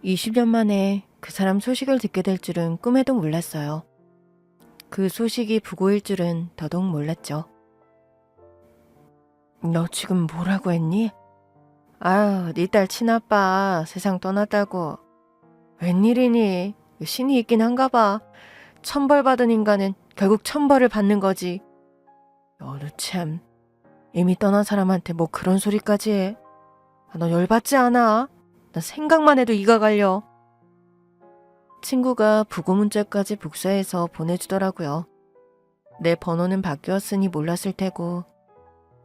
20년 만에 그 사람 소식을 듣게 될 줄은 꿈에도 몰랐어요. 그 소식이 부고일 줄은 더더욱 몰랐죠. 너 지금 뭐라고 했니? 아유, 네 딸 친아빠 세상 떠났다고. 웬일이니? 신이 있긴 한가 봐. 천벌 받은 인간은 결국 천벌을 받는 거지. 너도 참 이미 떠난 사람한테 뭐 그런 소리까지 해. 너 열받지 않아? 나 생각만 해도 이가 갈려. 친구가 부고 문자까지 복사해서 보내주더라고요. 내 번호는 바뀌었으니 몰랐을 테고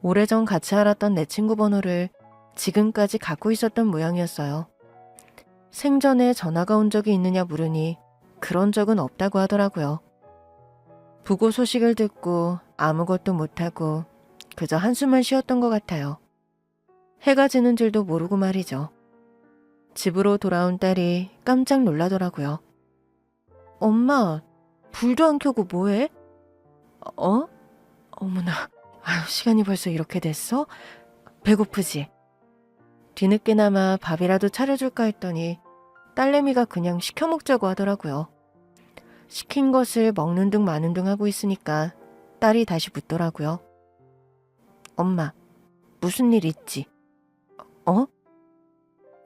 오래전 같이 알았던 내 친구 번호를 지금까지 갖고 있었던 모양이었어요. 생전에 전화가 온 적이 있느냐 물으니 그런 적은 없다고 하더라고요. 부고 소식을 듣고 아무것도 못하고 그저 한숨만 쉬었던 것 같아요. 해가 지는 줄도 모르고 말이죠. 집으로 돌아온 딸이 깜짝 놀라더라고요. 엄마, 불도 안 켜고 뭐해? 어? 어머나, 아유, 시간이 벌써 이렇게 됐어? 배고프지? 뒤늦게나마 밥이라도 차려줄까 했더니 딸내미가 그냥 시켜 먹자고 하더라고요. 시킨 것을 먹는 둥 마는 둥 하고 있으니까 딸이 다시 묻더라고요. 엄마, 무슨 일 있지? 어?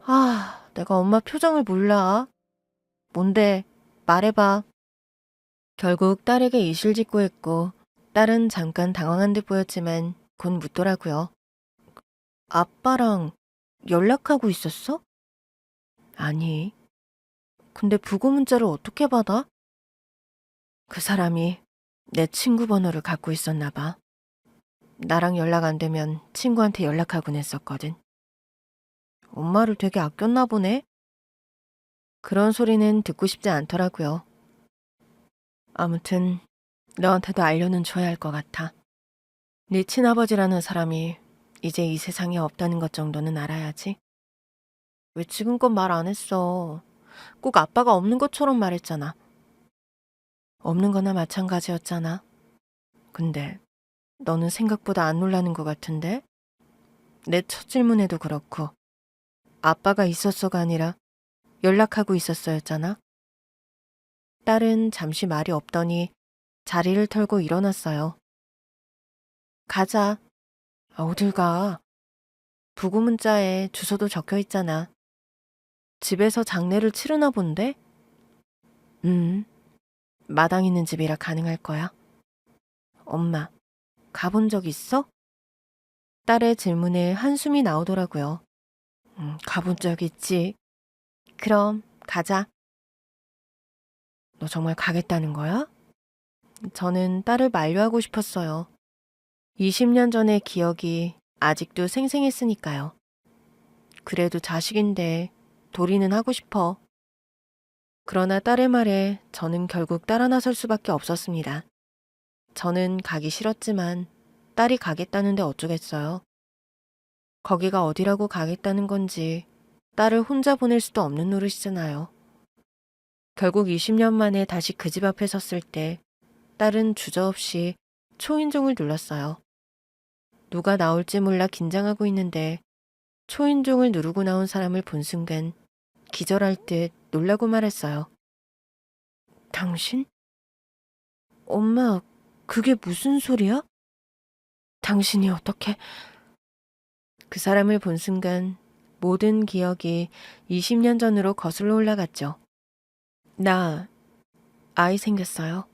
아, 내가 엄마 표정을 몰라. 뭔데? 말해봐. 결국 딸에게 이실직고했고 딸은 잠깐 당황한 듯 보였지만 곧 묻더라고요. 아빠랑 연락하고 있었어? 아니. 근데 부고 문자를 어떻게 받아? 그 사람이 내 친구 번호를 갖고 있었나 봐. 나랑 연락 안 되면 친구한테 연락하곤 했었거든. 엄마를 되게 아꼈나 보네? 그런 소리는 듣고 싶지 않더라고요. 아무튼 너한테도 알려는 줘야 할 것 같아. 네 친아버지라는 사람이 이제 이 세상에 없다는 것 정도는 알아야지. 왜 지금껏 말 안 했어? 꼭 아빠가 없는 것처럼 말했잖아. 없는 거나 마찬가지였잖아. 근데 너는 생각보다 안 놀라는 것 같은데? 내 첫 질문에도 그렇고 아빠가 있었어가 아니라 연락하고 있었어였잖아. 딸은 잠시 말이 없더니 자리를 털고 일어났어요. 가자. 어딜 가? 부고 문자에 주소도 적혀 있잖아. 집에서 장례를 치르나 본데? 마당 있는 집이라 가능할 거야. 엄마, 가본 적 있어? 딸의 질문에 한숨이 나오더라고요. 가본 적 있지. 그럼 가자. 너 정말 가겠다는 거야? 저는 딸을 만류하고 싶었어요. 20년 전의 기억이 아직도 생생했으니까요. 그래도 자식인데 도리는 하고 싶어. 그러나 딸의 말에 저는 결국 따라 나설 수밖에 없었습니다. 저는 가기 싫었지만 딸이 가겠다는데 어쩌겠어요. 거기가 어디라고 가겠다는 건지 딸을 혼자 보낼 수도 없는 노릇이잖아요. 결국 20년 만에 다시 그 집 앞에 섰을 때 딸은 주저없이 초인종을 눌렀어요. 누가 나올지 몰라 긴장하고 있는데 초인종을 누르고 나온 사람을 본 순간 기절할 듯 놀라고 말했어요. 당신? 엄마, 그게 무슨 소리야? 당신이 어떻게... 그 사람을 본 순간 모든 기억이 20년 전으로 거슬러 올라갔죠. 나 아이 생겼어요.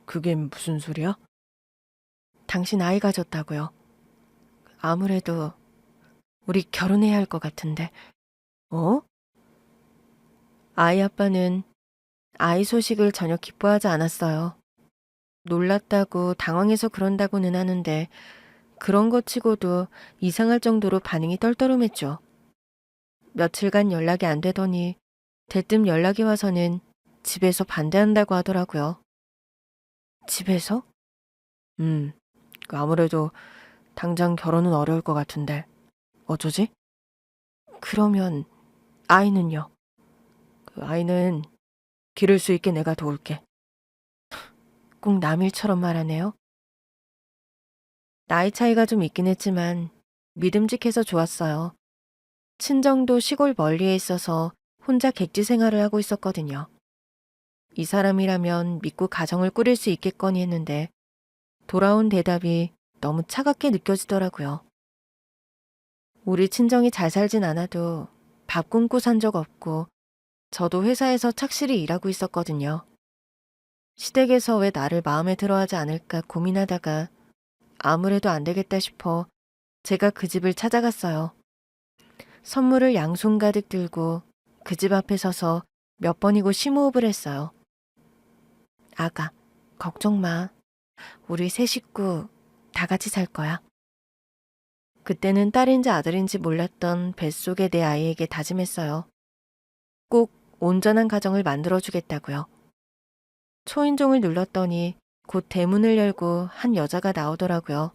그게 무슨 소리야? 당신 아이 가졌다고요. 아무래도 우리 결혼해야 할 것 같은데. 어? 아이 아빠는 아이 소식을 전혀 기뻐하지 않았어요. 놀랐다고 당황해서 그런다고는 하는데 그런 것 치고도 이상할 정도로 반응이 떨떠름했죠. 며칠간 연락이 안 되더니 대뜸 연락이 와서는 집에서 반대한다고 하더라고요. 집에서? 아무래도 당장 결혼은 어려울 것 같은데 어쩌지? 그러면 아이는요? 그 아이는 기를 수 있게 내가 도울게. 꼭 남일처럼 말하네요. 나이 차이가 좀 있긴 했지만 믿음직해서 좋았어요. 친정도 시골 멀리에 있어서 혼자 객지 생활을 하고 있었거든요. 이 사람이라면 믿고 가정을 꾸릴 수 있겠거니 했는데 돌아온 대답이 너무 차갑게 느껴지더라고요. 우리 친정이 잘 살진 않아도 밥 굶고 산 적 없고 저도 회사에서 착실히 일하고 있었거든요. 시댁에서 왜 나를 마음에 들어하지 않을까 고민하다가 아무래도 안 되겠다 싶어 제가 그 집을 찾아갔어요. 선물을 양손 가득 들고 그 집 앞에 서서 몇 번이고 심호흡을 했어요. 아가, 걱정 마. 우리 세 식구 다 같이 살 거야. 그때는 딸인지 아들인지 몰랐던 뱃속의 내 아이에게 다짐했어요. 꼭 온전한 가정을 만들어주겠다고요. 초인종을 눌렀더니 곧 대문을 열고 한 여자가 나오더라고요.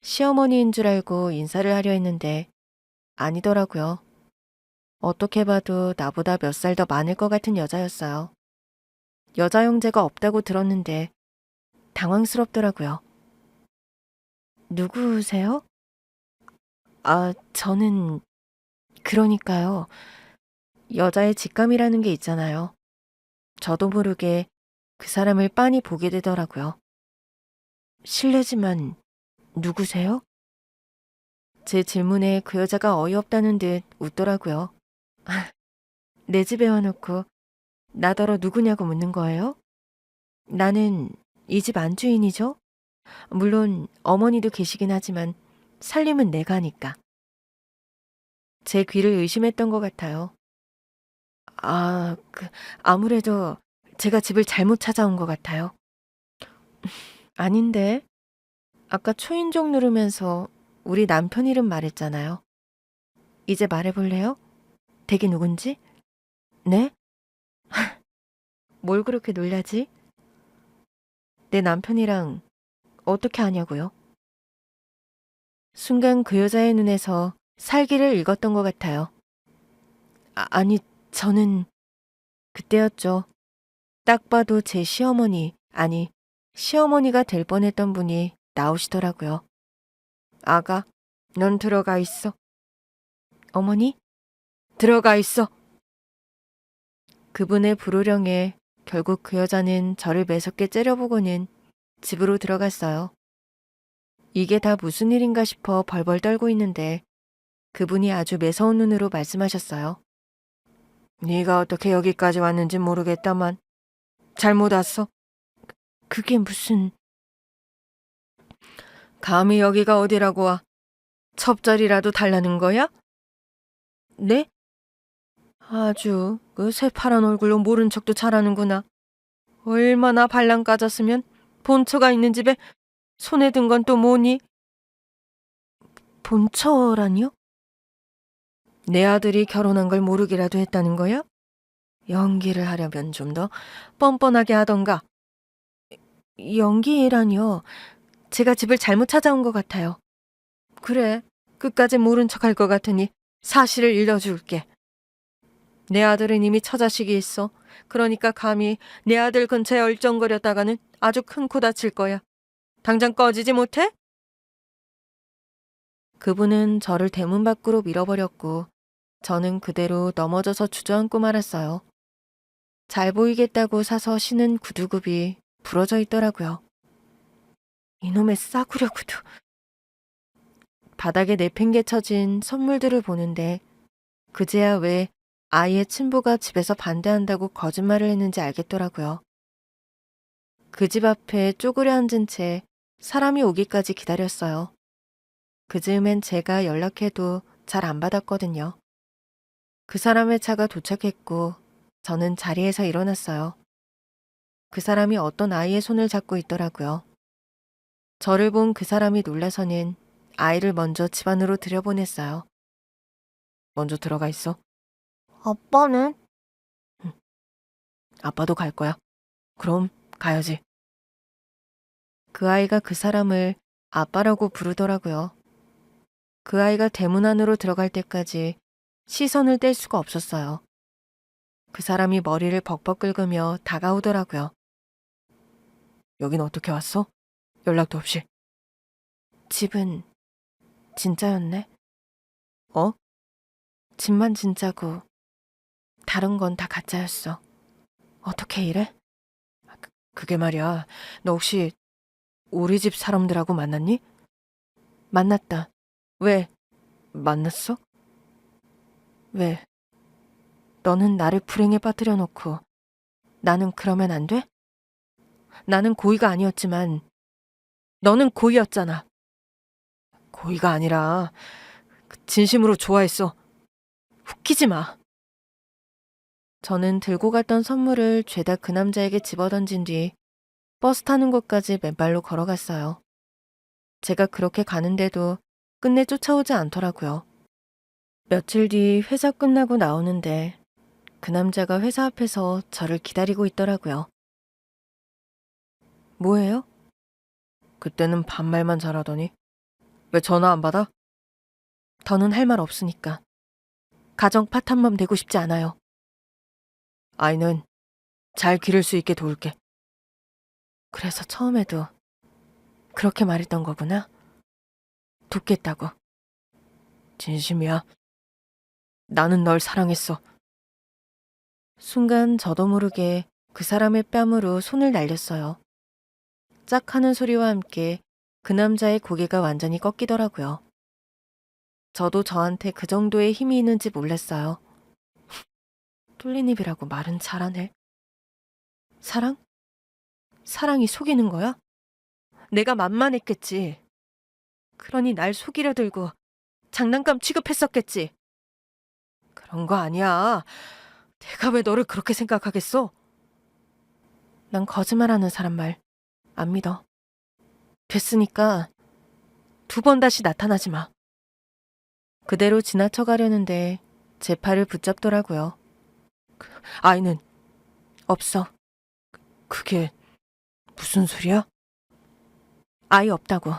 시어머니인 줄 알고 인사를 하려 했는데 아니더라고요. 어떻게 봐도 나보다 몇 살 더 많을 것 같은 여자였어요. 여자 형제가 없다고 들었는데 당황스럽더라고요. 누구세요? 아, 저는 그러니까요. 여자의 직감이라는 게 있잖아요. 저도 모르게 그 사람을 빤히 보게 되더라고요. 실례지만 누구세요? 제 질문에 그 여자가 어이없다는 듯 웃더라고요. 내 집에 와놓고 나더러 누구냐고 묻는 거예요? 나는 이 집 안주인이죠. 물론 어머니도 계시긴 하지만 살림은 내가 하니까. 제 귀를 의심했던 것 같아요. 아무래도 제가 집을 잘못 찾아온 것 같아요. 아닌데, 아까 초인종 누르면서 우리 남편 이름 말했잖아요. 이제 말해볼래요? 댁이 누군지? 네? 뭘 그렇게 놀라지? 내 남편이랑 어떻게 아냐고요? 순간 그 여자의 눈에서 살기를 읽었던 것 같아요. 아니, 저는 그때였죠. 딱 봐도 제 시어머니, 아니, 시어머니가 될 뻔했던 분이 나오시더라고요. 아가, 넌 들어가 있어. 어머니? 들어가 있어. 그분의 불호령에 결국 그 여자는 저를 매섭게 째려보고는 집으로 들어갔어요. 이게 다 무슨 일인가 싶어 벌벌 떨고 있는데 그분이 아주 매서운 눈으로 말씀하셨어요. 네가 어떻게 여기까지 왔는지 모르겠다만 잘못 왔어. 그게 무슨... 감히 여기가 어디라고 와. 첩자리라도 달라는 거야? 네? 아주 그 새파란 얼굴로 모른 척도 잘하는구나. 얼마나 발랑 까졌으면 본처가 있는 집에 손에 든 건 또 뭐니? 본처라니요? 내 아들이 결혼한 걸 모르기라도 했다는 거야? 연기를 하려면 좀 더 뻔뻔하게 하던가. 연기라니요. 제가 집을 잘못 찾아온 것 같아요. 그래, 끝까지 모른 척 할 것 같으니 사실을 일러줄게. 내 아들은 이미 처자식이 있어. 그러니까 감히 내 아들 근처에 얼쩡거렸다가는 아주 큰 코 다칠 거야. 당장 꺼지지 못해? 그분은 저를 대문 밖으로 밀어버렸고 저는 그대로 넘어져서 주저앉고 말았어요. 잘 보이겠다고 사서 신은 구두굽이 부러져 있더라고요. 이놈의 싸구려 구두. 바닥에 내팽개쳐진 선물들을 보는데 그제야 왜 아이의 친부가 집에서 반대한다고 거짓말을 했는지 알겠더라고요. 그 집 앞에 쪼그려 앉은 채 사람이 오기까지 기다렸어요. 그 즈음엔 제가 연락해도 잘 안 받았거든요. 그 사람의 차가 도착했고 저는 자리에서 일어났어요. 그 사람이 어떤 아이의 손을 잡고 있더라고요. 저를 본 그 사람이 놀라서는 아이를 먼저 집 안으로 들여보냈어요. 먼저 들어가 있어. 아빠는? 아빠도 갈 거야. 그럼 가야지. 그 아이가 그 사람을 아빠라고 부르더라고요. 그 아이가 대문 안으로 들어갈 때까지 시선을 뗄 수가 없었어요. 그 사람이 머리를 벅벅 긁으며 다가오더라고요. 여긴 어떻게 왔어? 연락도 없이. 집은 진짜였네. 어? 집만 진짜고 다른 건 다 가짜였어. 어떻게 이래? 그게 말이야. 너 혹시 우리 집 사람들하고 만났니? 만났다. 왜? 만났어? 왜? 너는 나를 불행에 빠뜨려 놓고 나는 그러면 안 돼? 나는 고의가 아니었지만 너는 고의였잖아. 고의가 아니라 진심으로 좋아했어. 웃기지 마. 저는 들고 갔던 선물을 죄다 그 남자에게 집어던진 뒤 버스 타는 곳까지 맨발로 걸어갔어요. 제가 그렇게 가는데도 끝내 쫓아오지 않더라고요. 며칠 뒤 회사 끝나고 나오는데 그 남자가 회사 앞에서 저를 기다리고 있더라고요. 뭐예요? 그때는 반말만 잘하더니 왜 전화 안 받아? 더는 할 말 없으니까. 가정 파탄맘 되고 싶지 않아요. 아이는 잘 기를 수 있게 도울게. 그래서 처음에도 그렇게 말했던 거구나. 돕겠다고. 진심이야. 나는 널 사랑했어. 순간 저도 모르게 그 사람의 뺨으로 손을 날렸어요. 짝 하는 소리와 함께 그 남자의 고개가 완전히 꺾이더라고요. 저도 저한테 그 정도의 힘이 있는지 몰랐어요. 뚫린 입이라고 말은 잘하네. 사랑? 사랑이 속이는 거야? 내가 만만했겠지. 그러니 날 속이려 들고 장난감 취급했었겠지. 그런 거 아니야. 내가 왜 너를 그렇게 생각하겠어? 난 거짓말하는 사람 말 안 믿어. 됐으니까 2번 다시 나타나지 마. 그대로 지나쳐 가려는데 제 팔을 붙잡더라고요. 아이는 없어. 그게 무슨 소리야? 아이 없다고.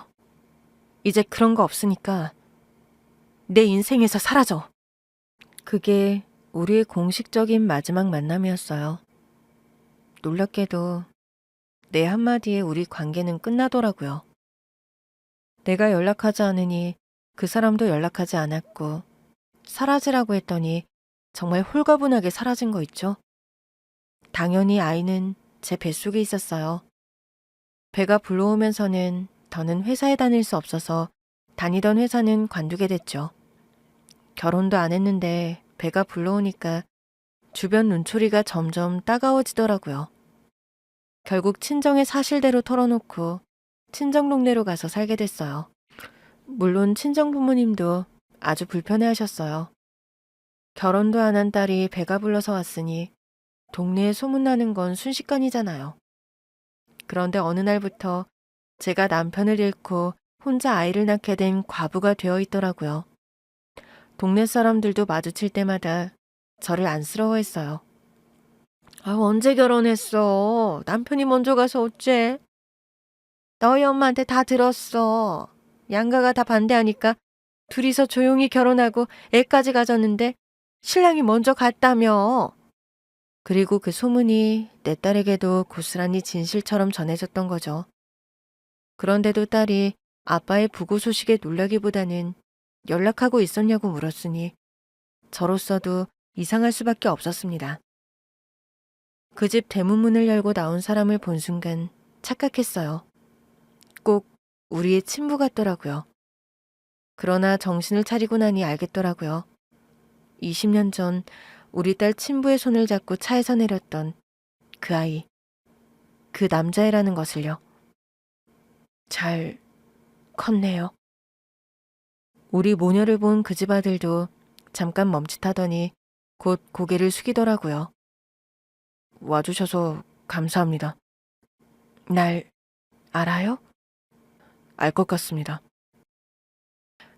이제 그런 거 없으니까 내 인생에서 사라져. 그게 우리의 공식적인 마지막 만남이었어요. 놀랍게도 내 한마디에 우리 관계는 끝나더라고요. 내가 연락하지 않으니 그 사람도 연락하지 않았고 사라지라고 했더니 정말 홀가분하게 사라진 거 있죠. 당연히 아이는 제 뱃속에 있었어요. 배가 불러오면서는 더는 회사에 다닐 수 없어서 다니던 회사는 관두게 됐죠. 결혼도 안 했는데 배가 불러오니까 주변 눈초리가 점점 따가워지더라고요. 결국 친정의 사실대로 털어놓고 친정 동네로 가서 살게 됐어요. 물론 친정 부모님도 아주 불편해하셨어요. 결혼도 안 한 딸이 배가 불러서 왔으니 동네에 소문나는 건 순식간이잖아요. 그런데 어느 날부터 제가 남편을 잃고 혼자 아이를 낳게 된 과부가 되어 있더라고요. 동네 사람들도 마주칠 때마다 저를 안쓰러워했어요. 아, 언제 결혼했어? 남편이 먼저 가서 어째? 너희 엄마한테 다 들었어. 양가가 다 반대하니까 둘이서 조용히 결혼하고 애까지 가졌는데 신랑이 먼저 갔다며. 그리고 그 소문이 내 딸에게도 고스란히 진실처럼 전해졌던 거죠. 그런데도 딸이 아빠의 부고 소식에 놀라기보다는 연락하고 있었냐고 물었으니 저로서도 이상할 수밖에 없었습니다. 그 집 대문문을 열고 나온 사람을 본 순간 착각했어요. 꼭 우리의 친부 같더라고요. 그러나 정신을 차리고 나니 알겠더라고요. 20년 전 우리 딸 친부의 손을 잡고 차에서 내렸던 그 아이, 그 남자애라는 것을요. 잘 컸네요. 우리 모녀를 본 그 집 아들도 잠깐 멈칫하더니 곧 고개를 숙이더라고요. 와주셔서 감사합니다. 날 알아요? 알 것 같습니다.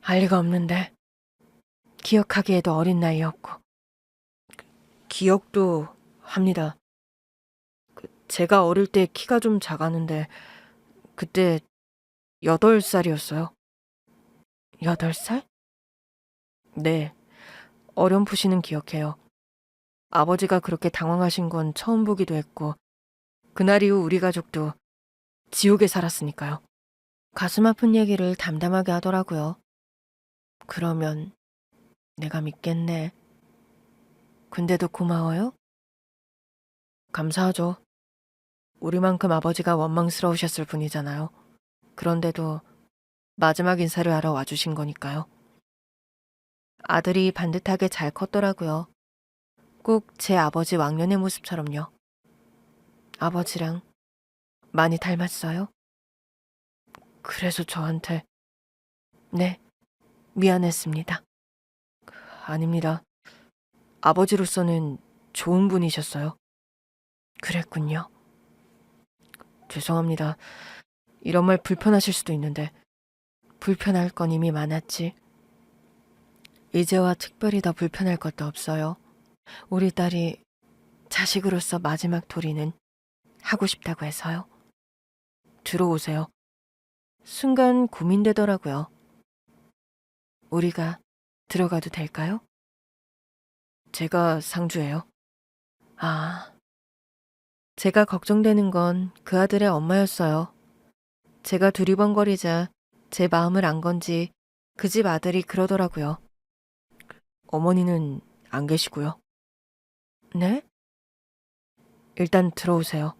알 리가 없는데 기억하기에도 어린 나이였고. 기억도 합니다. 제가 어릴 때 키가 좀 작았는데 그때 8살이었어요. 8살? 네, 어렴풋이는 기억해요. 아버지가 그렇게 당황하신 건 처음 보기도 했고 그날 이후 우리 가족도 지옥에 살았으니까요. 가슴 아픈 얘기를 담담하게 하더라고요. 그러면 내가 믿겠네. 근데도 고마워요? 감사하죠. 우리만큼 아버지가 원망스러우셨을 분이잖아요. 그런데도 마지막 인사를 하러 와주신 거니까요. 아들이 반듯하게 잘 컸더라고요. 꼭 제 아버지 왕년의 모습처럼요. 아버지랑 많이 닮았어요? 그래서 저한테 네, 미안했습니다. 아닙니다. 아버지로서는 좋은 분이셨어요. 그랬군요. 죄송합니다. 이런 말 불편하실 수도 있는데 불편할 건 이미 많았지. 이제와 특별히 더 불편할 것도 없어요. 우리 딸이 자식으로서 마지막 토리는 하고 싶다고 해서요. 들어오세요. 순간 고민되더라고요. 우리가 들어가도 될까요? 제가 상주예요. 아, 제가 걱정되는 건 그 아들의 엄마였어요. 제가 두리번거리자 제 마음을 안 건지 그 집 아들이 그러더라고요. 어머니는 안 계시고요. 네? 일단 들어오세요.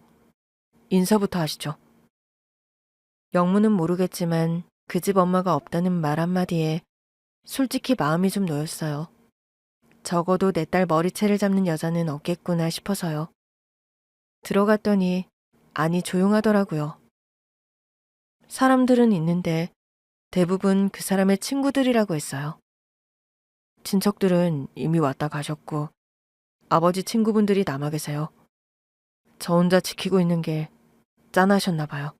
인사부터 하시죠. 영문은 모르겠지만 그 집 엄마가 없다는 말 한마디에 솔직히 마음이 좀 놓였어요. 적어도 내 딸 머리채를 잡는 여자는 없겠구나 싶어서요. 들어갔더니 안이 조용하더라고요. 사람들은 있는데 대부분 그 사람의 친구들이라고 했어요. 친척들은 이미 왔다 가셨고 아버지 친구분들이 남아 계세요. 저 혼자 지키고 있는 게 짠하셨나 봐요.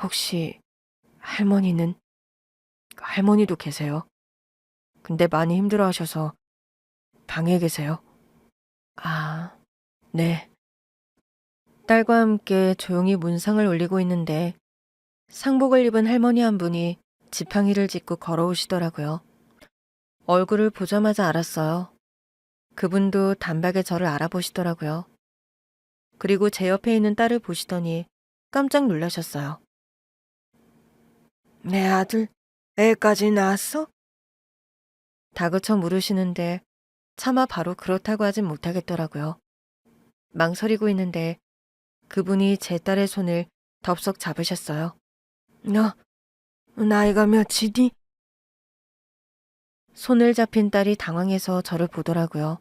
혹시 할머니는? 할머니도 계세요. 근데 많이 힘들어 하셔서 방에 계세요. 아, 네. 딸과 함께 조용히 문상을 올리고 있는데 상복을 입은 할머니 한 분이 지팡이를 짚고 걸어오시더라고요. 얼굴을 보자마자 알았어요. 그분도 단박에 저를 알아보시더라고요. 그리고 제 옆에 있는 딸을 보시더니 깜짝 놀라셨어요. 내 아들, 애까지 낳았어? 다그쳐 물으시는데 차마 바로 그렇다고 하진 못하겠더라고요. 망설이고 있는데 그분이 제 딸의 손을 덥석 잡으셨어요. 너, 나이가 몇이니? 손을 잡힌 딸이 당황해서 저를 보더라고요.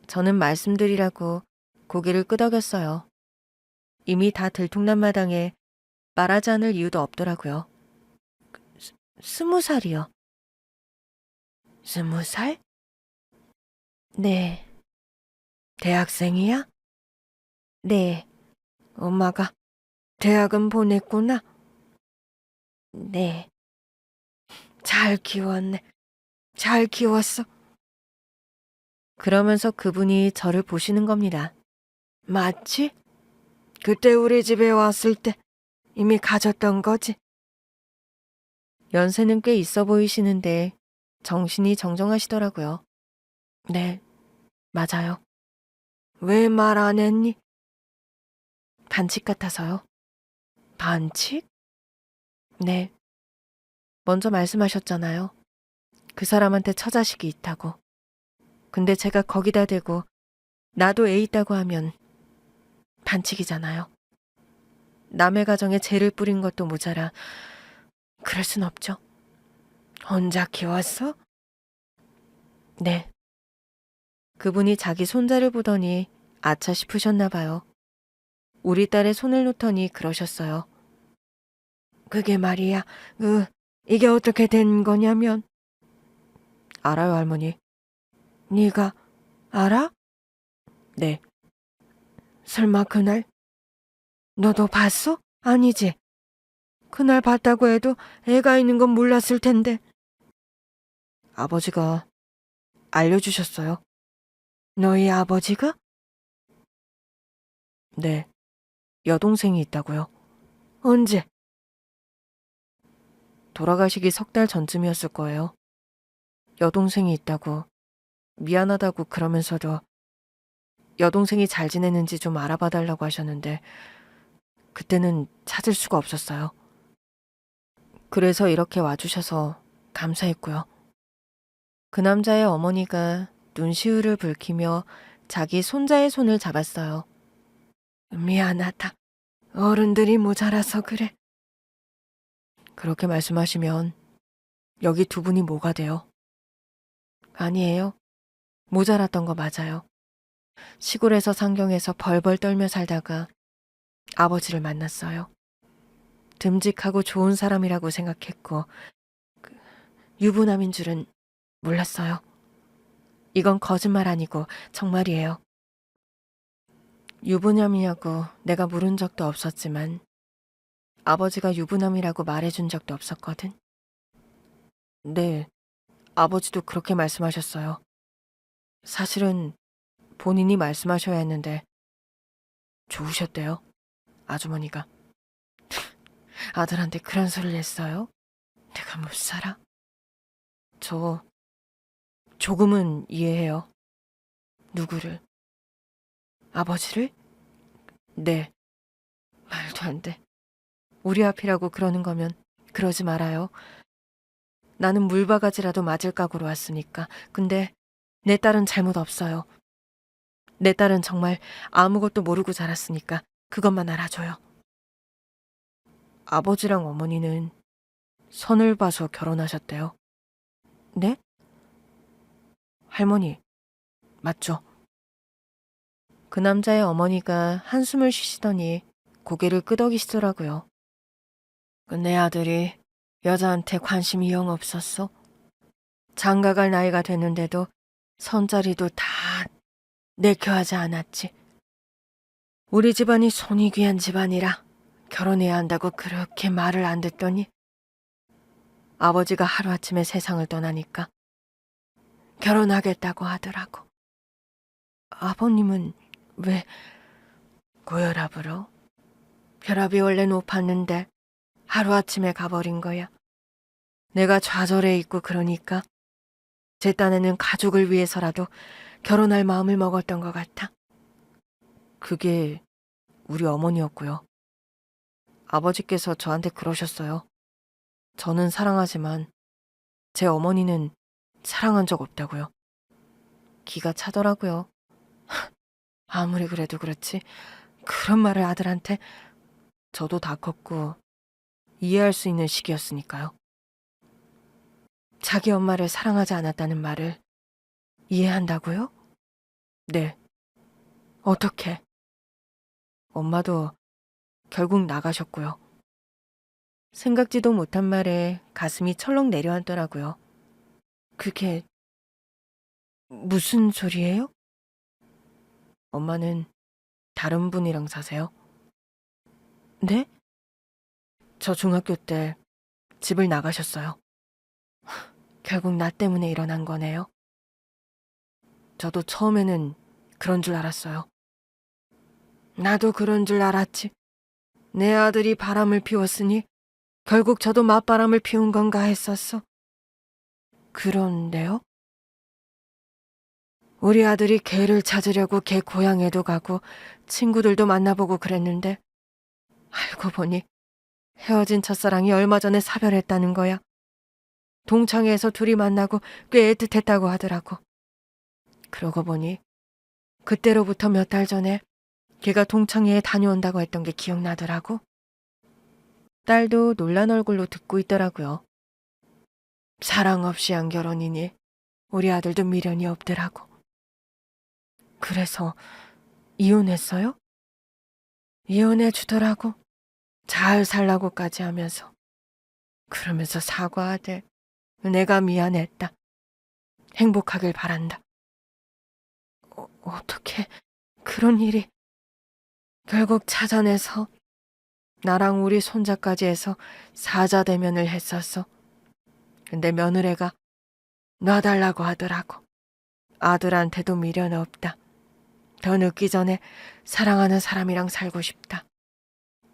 저는 말씀드리라고 고개를 끄덕였어요. 이미 다 들통난 마당에 말하지 않을 이유도 없더라고요. 20살이요. 20살? 네. 대학생이야? 네. 엄마가 대학은 보냈구나. 네. 잘 키웠네. 잘 키웠어. 그러면서 그분이 저를 보시는 겁니다. 맞지? 그때 우리 집에 왔을 때 이미 가졌던 거지. 연세는 꽤 있어 보이시는데 정신이 정정하시더라고요. 네, 맞아요. 왜 말 안 했니? 반칙 같아서요. 반칙? 네. 먼저 말씀하셨잖아요. 그 사람한테 처자식이 있다고. 근데 제가 거기다 대고 나도 애 있다고 하면 반칙이잖아요. 남의 가정에 죄를 뿌린 것도 모자라 그럴 순 없죠. 혼자 키웠어? 네. 그분이 자기 손자를 보더니 아차 싶으셨나 봐요. 우리 딸의 손을 놓더니 그러셨어요. 그게 말이야. 이게 어떻게 된 거냐면. 알아요, 할머니. 네가 알아? 네. 설마 그날 너도 봤어? 아니지. 그날 봤다고 해도 애가 있는 건 몰랐을 텐데. 아버지가 알려주셨어요. 너희 아버지가? 네. 여동생이 있다고요. 언제? 돌아가시기 3달 전쯤이었을 거예요. 여동생이 있다고 미안하다고 그러면서도 여동생이 잘 지내는지 좀 알아봐 달라고 하셨는데 그때는 찾을 수가 없었어요. 그래서 이렇게 와주셔서 감사했고요. 그 남자의 어머니가 눈시울을 붉히며 자기 손자의 손을 잡았어요. 미안하다. 어른들이 모자라서 그래. 그렇게 말씀하시면 여기 두 분이 뭐가 돼요? 아니에요. 모자랐던 거 맞아요. 시골에서 상경해서 벌벌 떨며 살다가 아버지를 만났어요. 듬직하고 좋은 사람이라고 생각했고 유부남인 줄은 몰랐어요. 이건 거짓말 아니고 정말이에요. 유부남이냐고 내가 물은 적도 없었지만 아버지가 유부남이라고 말해준 적도 없었거든. 네, 아버지도 그렇게 말씀하셨어요. 사실은 본인이 말씀하셔야 했는데 좋으셨대요, 아주머니가. 아들한테 그런 소리를 했어요? 내가 못 살아? 저 조금은 이해해요. 누구를? 아버지를? 네. 말도 안 돼. 우리 앞이라고 그러는 거면 그러지 말아요. 나는 물바가지라도 맞을 각오로 왔으니까. 근데 내 딸은 잘못 없어요. 내 딸은 정말 아무것도 모르고 자랐으니까 그것만 알아줘요. 아버지랑 어머니는 선을 봐서 결혼하셨대요. 네? 할머니, 맞죠? 그 남자의 어머니가 한숨을 쉬시더니 고개를 끄덕이시더라고요. 내 아들이 여자한테 관심이 영 없었어. 장가갈 나이가 됐는데도 선자리도 다 내켜하지 않았지. 우리 집안이 손이 귀한 집안이라 결혼해야 한다고 그렇게 말을 안 듣더니 아버지가 하루아침에 세상을 떠나니까 결혼하겠다고 하더라고. 아버님은 왜 고혈압으로? 혈압이 원래 높았는데 하루아침에 가버린 거야. 내가 좌절해 있고 그러니까 제 딴에는 가족을 위해서라도 결혼할 마음을 먹었던 것 같아. 그게 우리 어머니였고요. 아버지께서 저한테 그러셨어요. 저는 사랑하지만 제 어머니는 사랑한 적 없다고요. 기가 차더라고요. 아무리 그래도 그렇지 그런 말을 아들한테. 저도 다 컸고 이해할 수 있는 시기였으니까요. 자기 엄마를 사랑하지 않았다는 말을 이해한다고요? 네. 어떻게? 엄마도 결국 나가셨고요. 생각지도 못한 말에 가슴이 철렁 내려앉더라고요. 그게 무슨 소리예요? 엄마는 다른 분이랑 사세요. 네? 저 중학교 때 집을 나가셨어요. 결국 나 때문에 일어난 거네요. 저도 처음에는 그런 줄 알았어요. 나도 그런 줄 알았지. 내 아들이 바람을 피웠으니 결국 저도 맞바람을 피운 건가 했었어. 그런데요? 우리 아들이 개를 찾으려고 개 고향에도 가고 친구들도 만나보고 그랬는데 알고 보니 헤어진 첫사랑이 얼마 전에 사별했다는 거야. 동창회에서 둘이 만나고 꽤 애틋했다고 하더라고. 그러고 보니 그때로부터 몇 달 전에 걔가 동창회에 다녀온다고 했던 게 기억나더라고. 딸도 놀란 얼굴로 듣고 있더라고요. 사랑 없이 한 결혼이니 우리 아들도 미련이 없더라고. 그래서 이혼했어요? 이혼해 주더라고. 잘 살라고까지 하면서. 그러면서 사과하대. 내가 미안했다. 행복하길 바란다. 어떻게 그런 일이. 결국 찾아내서 나랑 우리 손자까지 해서 사자대면을 했었어. 근데 며느리가 놔달라고 하더라고. 아들한테도 미련 없다. 더 늦기 전에 사랑하는 사람이랑 살고 싶다.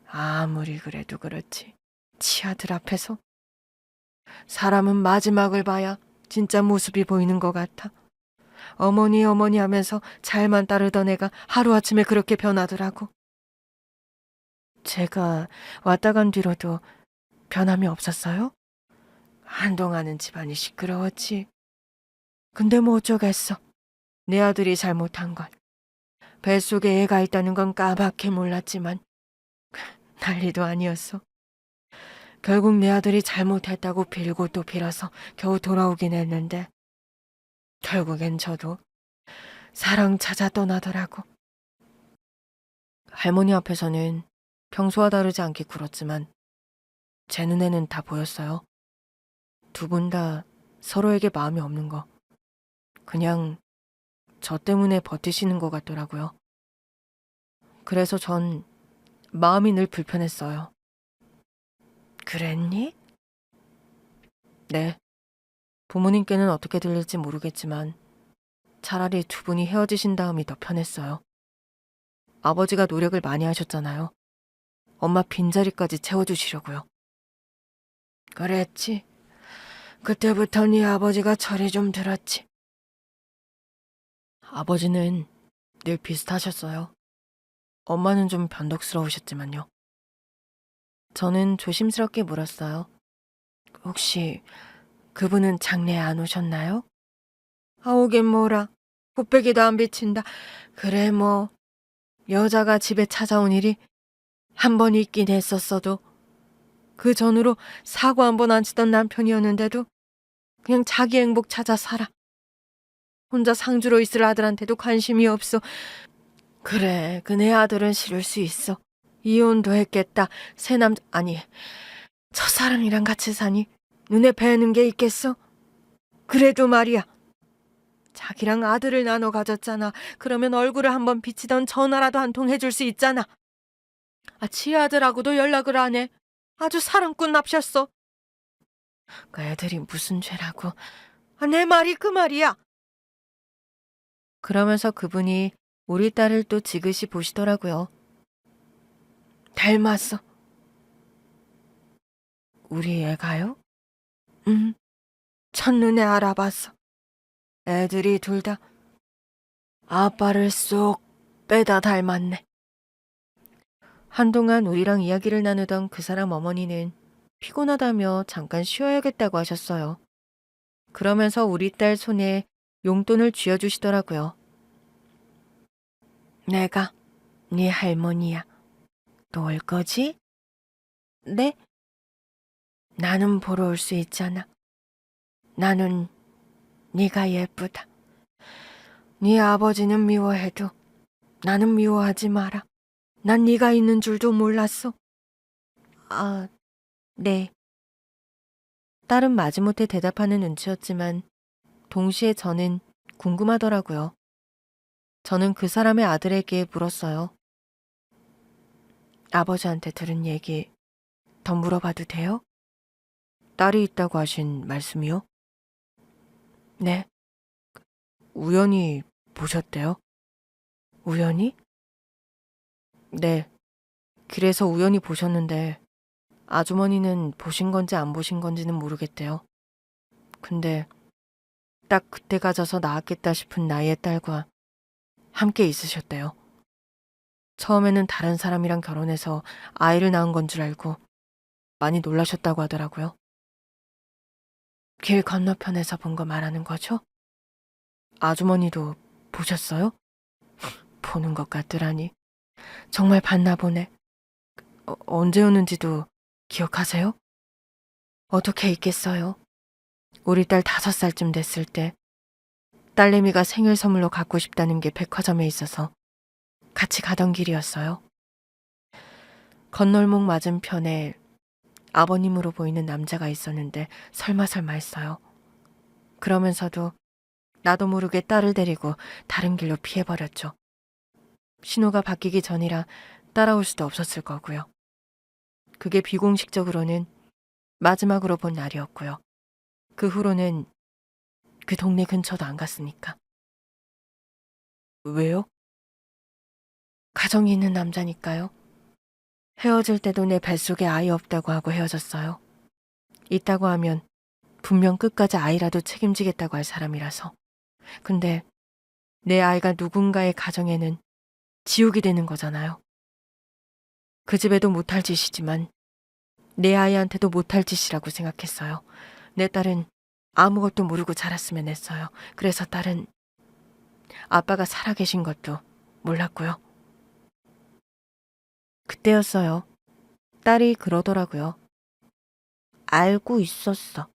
아무리 그래도 그렇지. 치아들 앞에서. 사람은 마지막을 봐야 진짜 모습이 보이는 것 같아. 어머니 어머니 하면서 잘만 따르던 애가 하루아침에 그렇게 변하더라고. 제가 왔다 간 뒤로도 변함이 없었어요? 한동안은 집안이 시끄러웠지. 근데 뭐 어쩌겠어. 내 아들이 잘못한 건 뱃속에 애가 있다는 건 까맣게 몰랐지만 난리도 아니었어. 결국 내 아들이 잘못했다고 빌고 또 빌어서 겨우 돌아오긴 했는데 결국엔 저도 사랑 찾아 떠나더라고. 할머니 앞에서는 평소와 다르지 않게 굴었지만 제 눈에는 다 보였어요. 두 분 다 서로에게 마음이 없는 거. 그냥 저 때문에 버티시는 것 같더라고요. 그래서 전 마음이 늘 불편했어요. 그랬니? 네. 부모님께는 어떻게 들릴지 모르겠지만 차라리 두 분이 헤어지신 다음이 더 편했어요. 아버지가 노력을 많이 하셨잖아요. 엄마 빈자리까지 채워주시려고요. 그랬지. 그때부터 네 아버지가 철이 좀 들었지. 아버지는 늘 비슷하셨어요. 엄마는 좀 변덕스러우셨지만요. 저는 조심스럽게 물었어요. 혹시 그분은 장례에 안 오셨나요? 아, 오긴 뭐라. 곱빼기도 안 비친다. 그래 뭐 여자가 집에 찾아온 일이 한 번 있긴 했었어도 그 전으로 사고 한 번 안 치던 남편이었는데도 그냥 자기 행복 찾아 살아. 혼자 상주로 있을 아들한테도 관심이 없어. 그래, 그네 아들은 싫을 수 있어. 이혼도 했겠다. 아니, 저 사람이랑 같이 사니 눈에 뵈는 게 있겠어? 그래도 말이야. 자기랑 아들을 나눠 가졌잖아. 그러면 얼굴을 한번 비치던 전화라도 한 통 해줄 수 있잖아. 아, 지아들하고도 연락을 안 해. 아주 사랑꾼 납셨어. 그 애들이 무슨 죄라고. 아, 내 말이 그 말이야. 그러면서 그분이 우리 딸을 또 지그시 보시더라고요. 닮았어. 우리 애가요? 첫눈에 알아봤어. 애들이 둘 다 아빠를 쏙 빼다 닮았네. 한동안 우리랑 이야기를 나누던 그 사람 어머니는 피곤하다며 잠깐 쉬어야겠다고 하셨어요. 그러면서 우리 딸 손에 용돈을 쥐어주시더라고요. 내가 네 할머니야. 또 올 거지? 네? 나는 보러 올 수 있잖아. 나는 네가 예쁘다. 네 아버지는 미워해도 나는 미워하지 마라. 난 네가 있는 줄도 몰랐어. 아, 네. 딸은 마지못해 대답하는 눈치였지만 동시에 저는 궁금하더라고요. 저는 그 사람의 아들에게 물었어요. 아버지한테 들은 얘기 더 물어봐도 돼요? 딸이 있다고 하신 말씀이요? 네. 우연히 보셨대요? 우연히? 네. 길에서 우연히 보셨는데 아주머니는 보신 건지 안 보신 건지는 모르겠대요. 근데 딱 그때 가져서 낳았겠다 싶은 나이의 딸과 함께 있으셨대요. 처음에는 다른 사람이랑 결혼해서 아이를 낳은 건 줄 알고 많이 놀라셨다고 하더라고요. 길 건너편에서 본 거 말하는 거죠? 아주머니도 보셨어요? 보는 것 같더라니. 정말 봤나 보네. 언제였는지도 기억하세요? 어떻게 있겠어요? 우리 딸 5살쯤 됐을 때 딸내미가 생일 선물로 갖고 싶다는 게 백화점에 있어서 같이 가던 길이었어요. 건널목 맞은편에 아버님으로 보이는 남자가 있었는데 설마 했어요. 그러면서도 나도 모르게 딸을 데리고 다른 길로 피해버렸죠. 신호가 바뀌기 전이라 따라올 수도 없었을 거고요. 그게 비공식적으로는 마지막으로 본 날이었고요. 그 후로는 그 동네 근처도 안 갔으니까. 왜요? 가정이 있는 남자니까요. 헤어질 때도 내 뱃속에 아이 없다고 하고 헤어졌어요. 있다고 하면 분명 끝까지 아이라도 책임지겠다고 할 사람이라서. 근데 내 아이가 누군가의 가정에는 지옥이 되는 거잖아요. 그 집에도 못할 짓이지만 내 아이한테도 못할 짓이라고 생각했어요. 내 딸은 아무것도 모르고 자랐으면 했어요. 그래서 딸은 아빠가 살아계신 것도 몰랐고요. 그때였어요. 딸이 그러더라고요. 알고 있었어.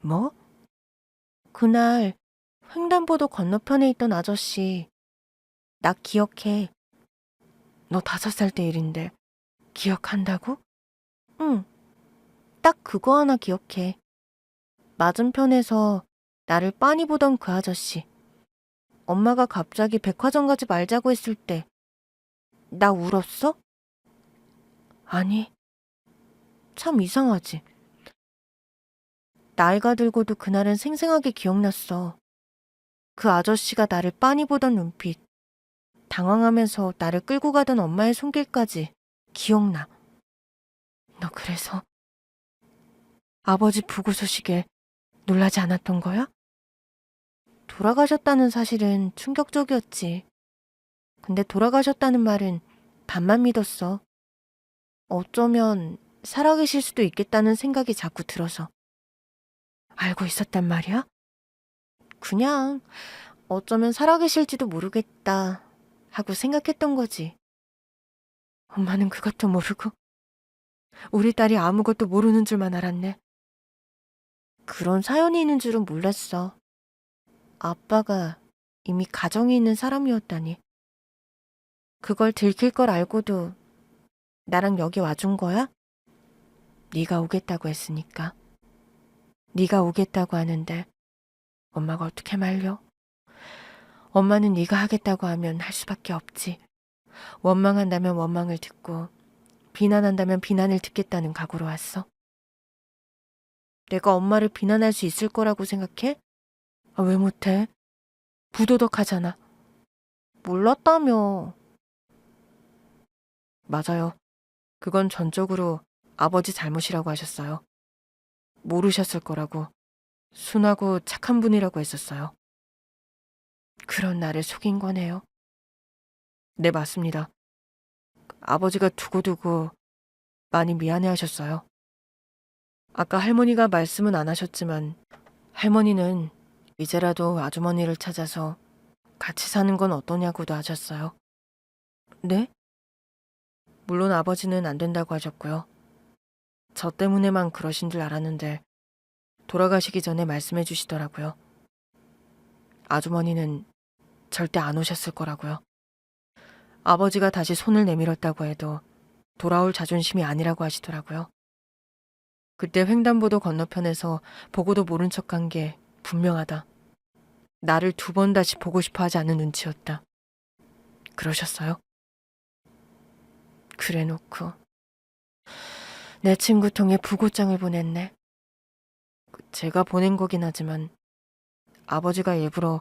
뭐? 그날 횡단보도 건너편에 있던 아저씨, 나 기억해. 너 5살 때 일인데 기억한다고? 응, 딱 그거 하나 기억해. 맞은편에서 나를 빤히 보던 그 아저씨. 엄마가 갑자기 백화점 가지 말자고 했을 때 나 울었어? 아니, 참 이상하지. 나이가 들고도 그날은 생생하게 기억났어. 그 아저씨가 나를 빤히 보던 눈빛, 당황하면서 나를 끌고 가던 엄마의 손길까지 기억나. 너 그래서 아버지 부고 소식에 놀라지 않았던 거야? 돌아가셨다는 사실은 충격적이었지. 근데 돌아가셨다는 말은 반만 믿었어. 어쩌면 살아계실 수도 있겠다는 생각이 자꾸 들어서. 알고 있었단 말이야? 그냥 어쩌면 살아계실지도 모르겠다 하고 생각했던 거지. 엄마는 그것도 모르고 우리 딸이 아무것도 모르는 줄만 알았네. 그런 사연이 있는 줄은 몰랐어. 아빠가 이미 가정이 있는 사람이었다니. 그걸 들킬 걸 알고도 나랑 여기 와준 거야? 네가 오겠다고 했으니까. 네가 오겠다고 하는데 엄마가 어떻게 말려? 엄마는 네가 하겠다고 하면 할 수밖에 없지. 원망한다면 원망을 듣고 비난한다면 비난을 듣겠다는 각오로 왔어. 내가 엄마를 비난할 수 있을 거라고 생각해? 아, 왜 못해? 부도덕하잖아. 몰랐다며. 맞아요. 그건 전적으로 아버지 잘못이라고 하셨어요. 모르셨을 거라고. 순하고 착한 분이라고 했었어요. 그런 나를 속인 거네요. 네, 맞습니다. 아버지가 두고두고 많이 미안해 하셨어요. 아까 할머니가 말씀은 안 하셨지만 할머니는 이제라도 아주머니를 찾아서 같이 사는 건 어떠냐고도 하셨어요. 네? 물론 아버지는 안 된다고 하셨고요. 저 때문에만 그러신 줄 알았는데 돌아가시기 전에 말씀해 주시더라고요. 아주머니는 절대 안 오셨을 거라고요. 아버지가 다시 손을 내밀었다고 해도 돌아올 자존심이 아니라고 하시더라고요. 그때 횡단보도 건너편에서 보고도 모른 척한 게 분명하다. 나를 2번 다시 보고 싶어 하지 않는 눈치였다. 그러셨어요? 그래 놓고 내 친구 통해 부고장을 보냈네. 제가 보낸 거긴 하지만 아버지가 일부러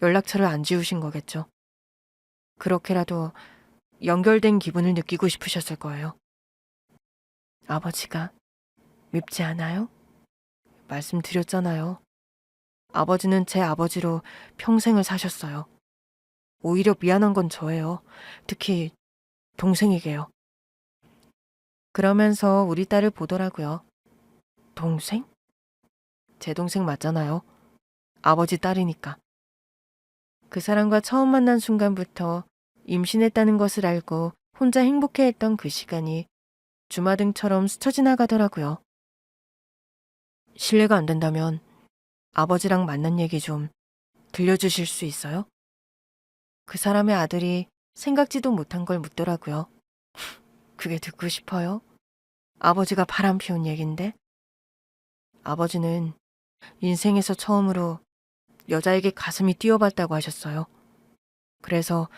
연락처를 안 지우신 거겠죠. 그렇게라도 연결된 기분을 느끼고 싶으셨을 거예요. 아버지가 밉지 않아요? 말씀드렸잖아요. 아버지는 제 아버지로 평생을 사셨어요. 오히려 미안한 건 저예요. 특히 동생에게요. 그러면서 우리 딸을 보더라고요. 동생? 제 동생 맞잖아요. 아버지 딸이니까. 그 사람과 처음 만난 순간부터 임신했다는 것을 알고 혼자 행복해했던 그 시간이 주마등처럼 스쳐 지나가더라고요. 실례가 안 된다면 아버지랑 만난 얘기 좀 들려주실 수 있어요? 그 사람의 아들이 생각지도 못한 걸 묻더라고요. 그게 듣고 싶어요? 아버지가 바람 피운 얘긴데? 아버지는 인생에서 처음으로 여자에게 가슴이 뛰어봤다고 하셨어요. 그래서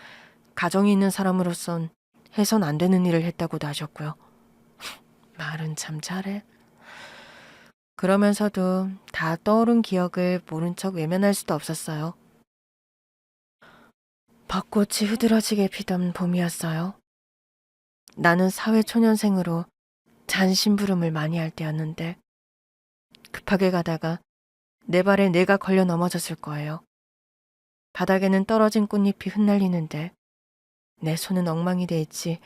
가정이 있는 사람으로선 해선 안 되는 일을 했다고도 하셨고요. 말은 참 잘해. 그러면서도 다 떠오른 기억을 모른 척 외면할 수도 없었어요. 벚꽃이 흐드러지게 피던 봄이었어요. 나는 사회초년생으로 잔심부름을 많이 할 때였는데 급하게 가다가 내 발에 내가 걸려 넘어졌을 거예요. 바닥에는 떨어진 꽃잎이 흩날리는데 내 손은 엉망이 돼 있지.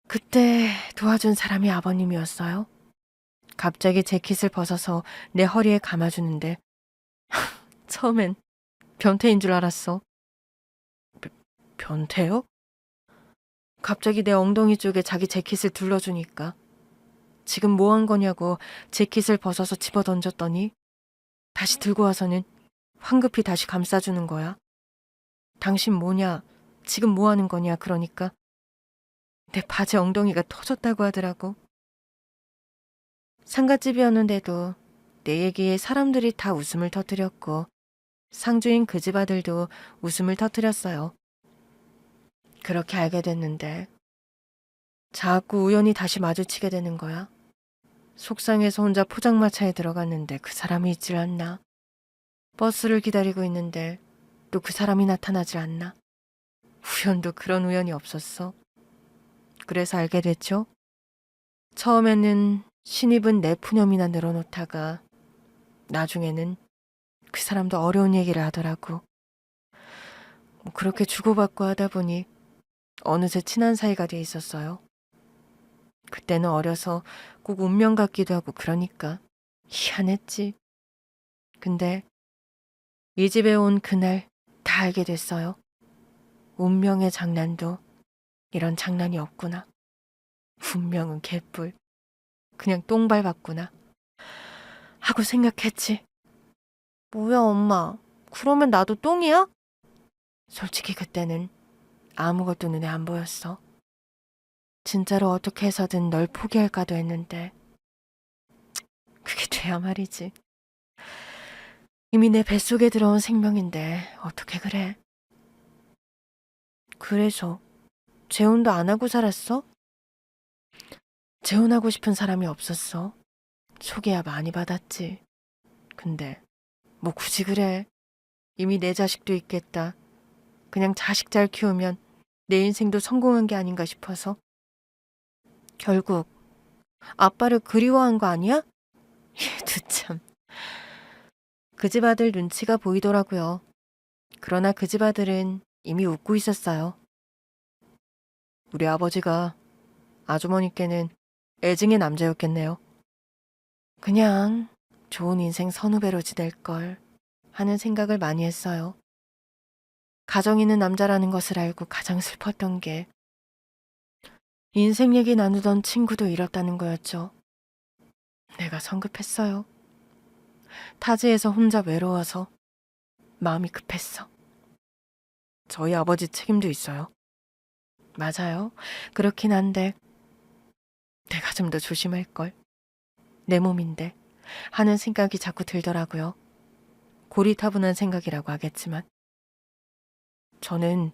그때 도와준 사람이 아버님이었어요. 갑자기 재킷을 벗어서 내 허리에 감아주는데 처음엔 변태인 줄 알았어. 변태요? 갑자기 내 엉덩이 쪽에 자기 재킷을 둘러주니까 지금 뭐 한 거냐고 재킷을 벗어서 집어 던졌더니 다시 들고 와서는 황급히 다시 감싸주는 거야. 당신 뭐냐? 지금 뭐 하는 거냐? 그러니까 내 바지 엉덩이가 터졌다고 하더라고. 상갓집이었는데도 내 얘기에 사람들이 다 웃음을 터뜨렸고 상주인 그 집 아들도 웃음을 터뜨렸어요. 그렇게 알게 됐는데 자꾸 우연히 다시 마주치게 되는 거야. 속상해서 혼자 포장마차에 들어갔는데 그 사람이 있질 않나. 버스를 기다리고 있는데 또 그 사람이 나타나질 않나. 우연도 그런 우연이 없었어. 그래서 알게 됐죠. 처음에는 신입은 내 푸념이나 늘어놓다가 나중에는 그 사람도 어려운 얘기를 하더라고. 그렇게 주고받고 하다 보니 어느새 친한 사이가 돼 있었어요. 그때는 어려서 꼭 운명 같기도 하고 그러니까 희한했지. 근데 이 집에 온 그날 다 알게 됐어요. 운명의 장난도 이런 장난이 없구나. 운명은 개뿔. 그냥 똥 밟았구나. 하고 생각했지. 뭐야 엄마. 그러면 나도 똥이야? 솔직히 그때는 아무것도 눈에 안 보였어. 진짜로 어떻게 해서든 널 포기할까도 했는데 그게 돼야 말이지. 이미 내 뱃속에 들어온 생명인데 어떻게 그래? 그래서 재혼도 안 하고 살았어? 재혼하고 싶은 사람이 없었어. 소개야 많이 받았지. 근데 뭐 굳이 그래. 이미 내 자식도 있겠다. 그냥 자식 잘 키우면 내 인생도 성공한 게 아닌가 싶어서. 결국 아빠를 그리워한 거 아니야? 얘도 참. 그 집 아들 눈치가 보이더라고요. 그러나 그 집 아들은 이미 웃고 있었어요. 우리 아버지가 아주머니께는 애증의 남자였겠네요. 그냥 좋은 인생 선후배로 지낼 걸 하는 생각을 많이 했어요. 가정 있는 남자라는 것을 알고 가장 슬펐던 게 인생 얘기 나누던 친구도 잃었다는 거였죠. 내가 성급했어요. 타지에서 혼자 외로워서 마음이 급했어. 저희 아버지 책임도 있어요. 맞아요. 그렇긴 한데 내가 좀 더 조심할걸. 내 몸인데 하는 생각이 자꾸 들더라고요. 고리타분한 생각이라고 하겠지만 저는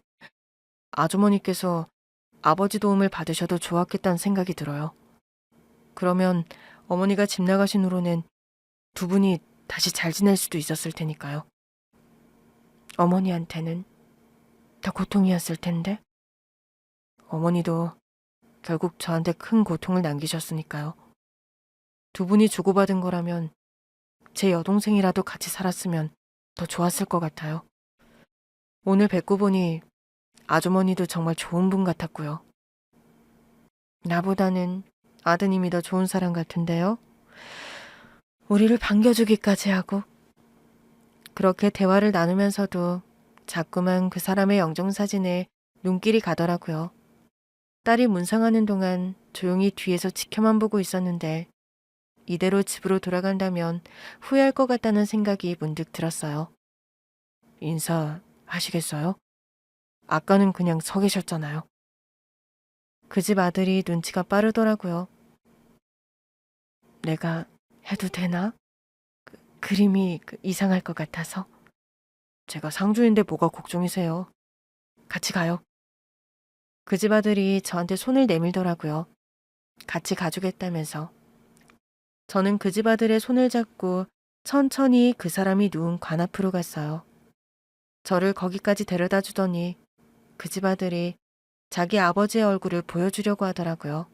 아주머니께서 아버지 도움을 받으셔도 좋았겠다는 생각이 들어요. 그러면 어머니가 집 나가신 후로는 두 분이 다시 잘 지낼 수도 있었을 테니까요. 어머니한테는 더 고통이었을 텐데 어머니도 결국 저한테 큰 고통을 남기셨으니까요. 두 분이 주고받은 거라면 제 여동생이라도 같이 살았으면 더 좋았을 것 같아요. 오늘 뵙고 보니 아주머니도 정말 좋은 분 같았고요. 나보다는 아드님이 더 좋은 사람 같은데요. 우리를 반겨주기까지 하고. 그렇게 대화를 나누면서도 자꾸만 그 사람의 영정사진에 눈길이 가더라고요. 딸이 문상하는 동안 조용히 뒤에서 지켜만 보고 있었는데 이대로 집으로 돌아간다면 후회할 것 같다는 생각이 문득 들었어요. 인사하시겠어요? 아까는 그냥 서 계셨잖아요. 그 집 아들이 눈치가 빠르더라고요. 내가 해도 되나? 그림이 이상할 것 같아서. 제가 상주인데 뭐가 걱정이세요? 같이 가요. 그 집 아들이 저한테 손을 내밀더라고요. 같이 가주겠다면서. 저는 그 집 아들의 손을 잡고 천천히 그 사람이 누운 관 앞으로 갔어요. 저를 거기까지 데려다 주더니 그 집 아들이 자기 아버지의 얼굴을 보여주려고 하더라고요.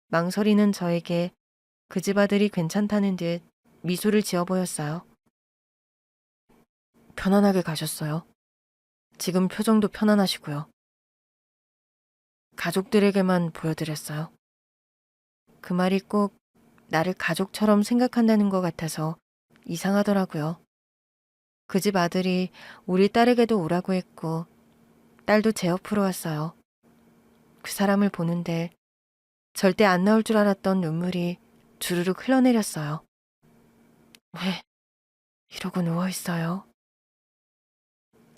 망설이는 저에게 그 집 아들이 괜찮다는 듯 미소를 지어 보였어요. 편안하게 가셨어요. 지금 표정도 편안하시고요. 가족들에게만 보여드렸어요. 그 말이 꼭 나를 가족처럼 생각한다는 것 같아서 이상하더라고요. 그 집 아들이 우리 딸에게도 오라고 했고 딸도 제 옆으로 왔어요. 그 사람을 보는데 절대 안 나올 줄 알았던 눈물이 주르륵 흘러내렸어요. 왜 이러고 누워있어요?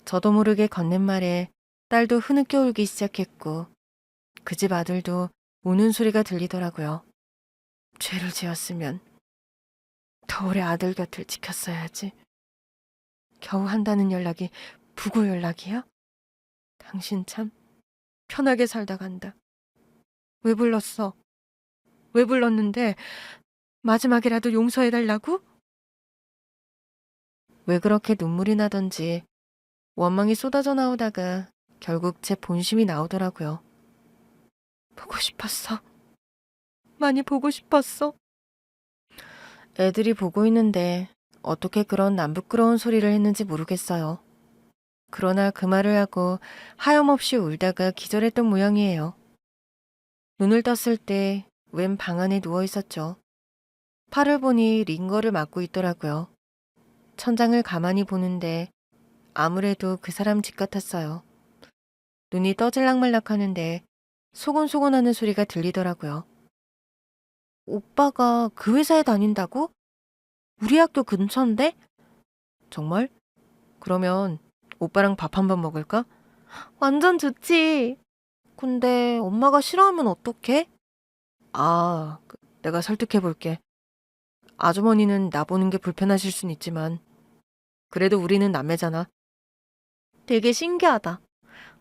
저도 모르게 건넨 말에 딸도 흐느껴 울기 시작했고 그 집 아들도 우는 소리가 들리더라고요. 죄를 지었으면 더 오래 아들 곁을 지켰어야지. 겨우 한다는 연락이 부고 연락이야? 당신 참 편하게 살다 간다. 왜 불렀어? 왜 불렀는데 마지막이라도 용서해달라고? 왜 그렇게 눈물이 나던지 원망이 쏟아져 나오다가 결국 제 본심이 나오더라고요. 보고 싶었어. 많이 보고 싶었어. 애들이 보고 있는데 어떻게 그런 남부끄러운 소리를 했는지 모르겠어요. 그러나 그 말을 하고 하염없이 울다가 기절했던 모양이에요. 눈을 떴을 때 웬 방 안에 누워 있었죠. 팔을 보니 링거를 맞고 있더라고요. 천장을 가만히 보는데 아무래도 그 사람 집 같았어요. 눈이 떠질락말락 하는데 소곤소곤하는 소리가 들리더라고요. 오빠가 그 회사에 다닌다고? 우리 학교 근처인데? 정말? 그러면 오빠랑 밥 한 번 먹을까? 완전 좋지. 근데 엄마가 싫어하면 어떡해? 내가 설득해 볼게. 아주머니는 나 보는 게 불편하실 순 있지만 그래도 우리는 남매잖아. 되게 신기하다.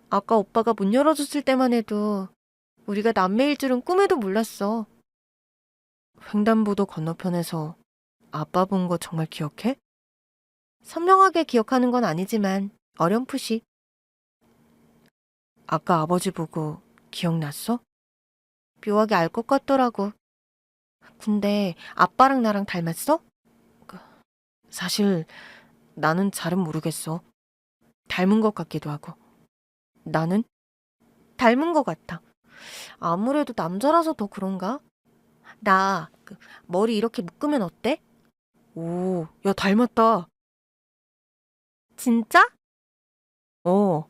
아까 오빠가 문 열어줬을 때만 해도 우리가 남매일 줄은 꿈에도 몰랐어. 횡단보도 건너편에서 아빠 본 거 정말 기억해? 선명하게 기억하는 건 아니지만 어렴풋이. 아까 아버지 보고 기억났어? 묘하게 알 것 같더라고. 근데 아빠랑 나랑 닮았어? 그, 사실 나는 잘은 모르겠어. 닮은 것 같기도 하고. 나는? 닮은 것 같아. 아무래도 남자라서 더 그런가? 머리 이렇게 묶으면 어때? 오, 야, 닮았다. 진짜? 어,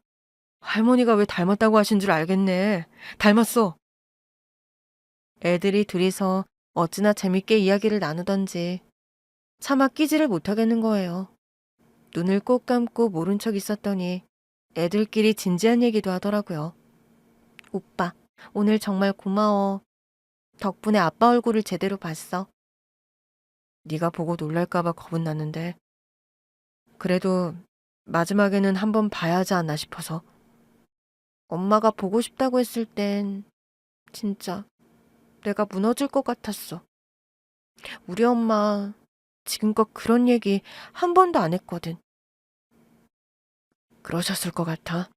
할머니가 왜 닮았다고 하신 줄 알겠네. 닮았어. 애들이 둘이서 어찌나 재밌게 이야기를 나누던지 차마 끼지를 못하겠는 거예요. 눈을 꼭 감고 모른 척 있었더니 애들끼리 진지한 얘기도 하더라고요. 오빠, 오늘 정말 고마워. 덕분에 아빠 얼굴을 제대로 봤어. 네가 보고 놀랄까 봐 겁은 났는데 그래도 마지막에는 한번 봐야 하지 않나 싶어서. 엄마가 보고 싶다고 했을 땐 진짜 내가 무너질 것 같았어. 우리 엄마 지금껏 그런 얘기 한 번도 안 했거든. 그러셨을 것 같아.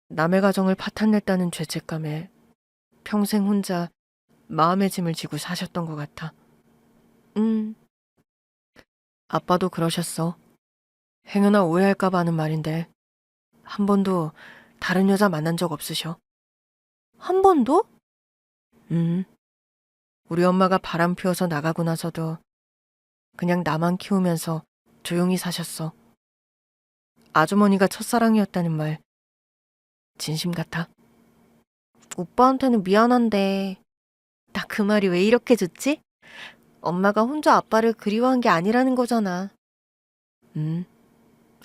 남의 가정을 파탄냈다는 죄책감에 평생 혼자 마음의 짐을 지고 사셨던 것 같아. 아빠도 그러셨어. 행여나 오해할까봐 하는 말인데 한 번도 다른 여자 만난 적 없으셔. 한 번도? 우리 엄마가 바람 피워서 나가고 나서도 그냥 나만 키우면서 조용히 사셨어. 아주머니가 첫사랑이었다는 말 진심 같아. 오빠한테는 미안한데 나 그 말이 왜 이렇게 좋지? 엄마가 혼자 아빠를 그리워한 게 아니라는 거잖아.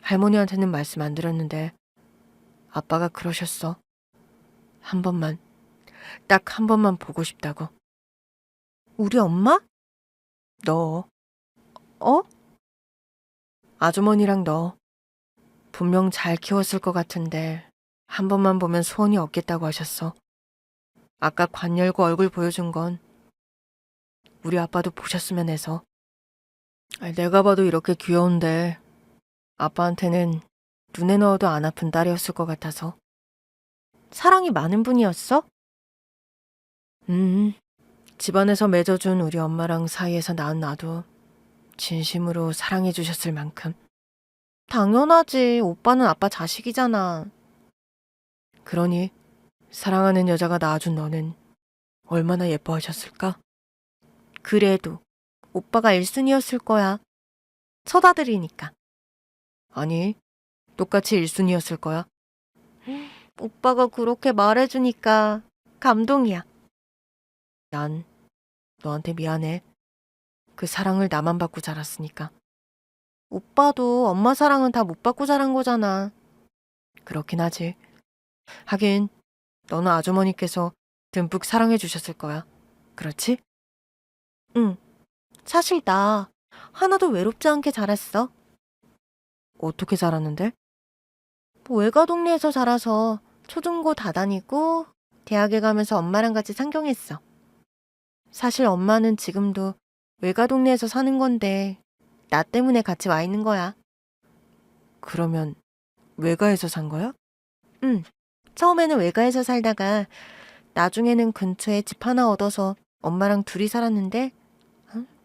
할머니한테는 말씀 안 드렸는데 아빠가 그러셨어. 한 번만, 딱 한 번만 보고 싶다고. 우리 엄마? 너, 어? 아주머니랑 너 분명 잘 키웠을 것 같은데 한 번만 보면 소원이 없겠다고 하셨어. 아까 관 열고 얼굴 보여준 건 우리 아빠도 보셨으면 해서. 내가 봐도 이렇게 귀여운데 아빠한테는 눈에 넣어도 안 아픈 딸이었을 것 같아서. 사랑이 많은 분이었어? 집안에서 맺어준 우리 엄마랑 사이에서 낳은 나도 진심으로 사랑해 주셨을 만큼. 당연하지. 오빠는 아빠 자식이잖아. 그러니 사랑하는 여자가 낳아준 너는 얼마나 예뻐하셨을까? 그래도 오빠가 1순위였을 거야. 처다들이니까. 아니, 똑같이 1순위였을 거야. 오빠가 그렇게 말해주니까 감동이야. 난 너한테 미안해. 그 사랑을 나만 받고 자랐으니까. 오빠도 엄마 사랑은 다 못 받고 자란 거잖아. 그렇긴 하지. 하긴 너는 아주머니께서 듬뿍 사랑해 주셨을 거야. 그렇지? 응. 사실 나 하나도 외롭지 않게 자랐어. 어떻게 자랐는데? 뭐 외가 동네에서 자라서 초중고 다 다니고 대학에 가면서 엄마랑 같이 상경했어. 사실 엄마는 지금도 외가 동네에서 사는 건데 나 때문에 같이 와 있는 거야. 그러면 외가에서 산 거야? 응. 처음에는 외가에서 살다가 나중에는 근처에 집 하나 얻어서 엄마랑 둘이 살았는데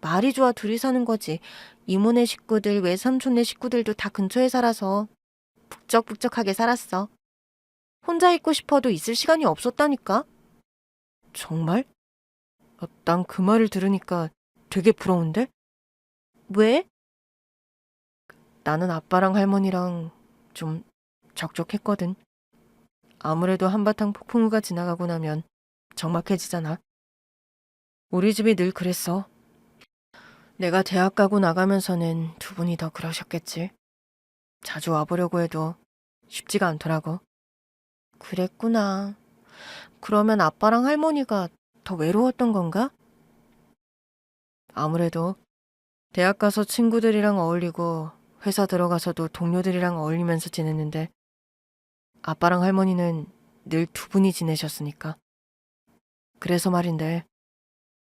말이 좋아 둘이 사는 거지. 이모네 식구들, 외삼촌네 식구들도 다 근처에 살아서 북적북적하게 살았어. 혼자 있고 싶어도 있을 시간이 없었다니까. 정말? 난 그 말을 들으니까 되게 부러운데? 왜? 나는 아빠랑 할머니랑 좀 적적했거든. 아무래도 한바탕 폭풍우가 지나가고 나면 적막해지잖아. 우리 집이 늘 그랬어. 내가 대학 가고 나가면서는 두 분이 더 그러셨겠지. 자주 와보려고 해도 쉽지가 않더라고. 그랬구나. 그러면 아빠랑 할머니가 더 외로웠던 건가? 아무래도 대학 가서 친구들이랑 어울리고 회사 들어가서도 동료들이랑 어울리면서 지냈는데 아빠랑 할머니는 늘 두 분이 지내셨으니까. 그래서 말인데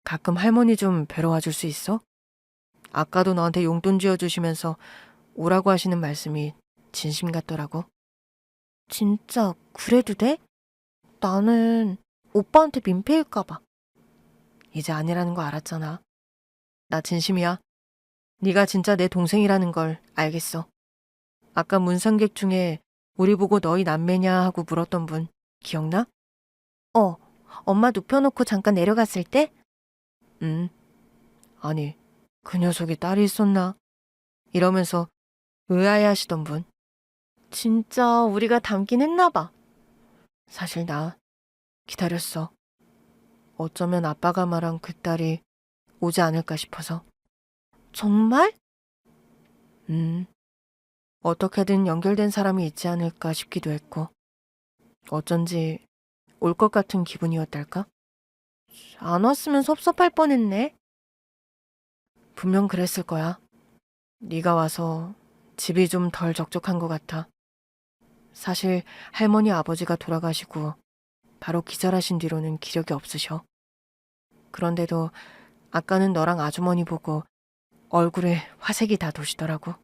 가끔 할머니 좀 뵈러 와줄 수 있어? 아까도 너한테 용돈 쥐어주시면서 오라고 하시는 말씀이 진심 같더라고. 진짜 그래도 돼? 나는 오빠한테 민폐일까봐. 이제 아니라는 거 알았잖아. 나 진심이야. 네가 진짜 내 동생이라는 걸 알겠어. 아까 문상객 중에 우리 보고 너희 남매냐 하고 물었던 분 기억나? 어, 엄마 눕혀놓고 잠깐 내려갔을 때? 아니, 그 녀석이 딸이 있었나? 이러면서 의아해하시던 분. 진짜 우리가 닮긴 했나 봐. 사실 나 기다렸어. 어쩌면 아빠가 말한 그 딸이 오지 않을까 싶어서. 정말? 어떻게든 연결된 사람이 있지 않을까 싶기도 했고, 어쩐지 올 것 같은 기분이었달까? 안 왔으면 섭섭할 뻔했네. 분명 그랬을 거야. 네가 와서 집이 좀 덜 적적한 것 같아. 사실 할머니 아버지가 돌아가시고 바로 기절하신 뒤로는 기력이 없으셔. 그런데도 아까는 너랑 아주머니 보고 얼굴에 화색이 다 도시더라고.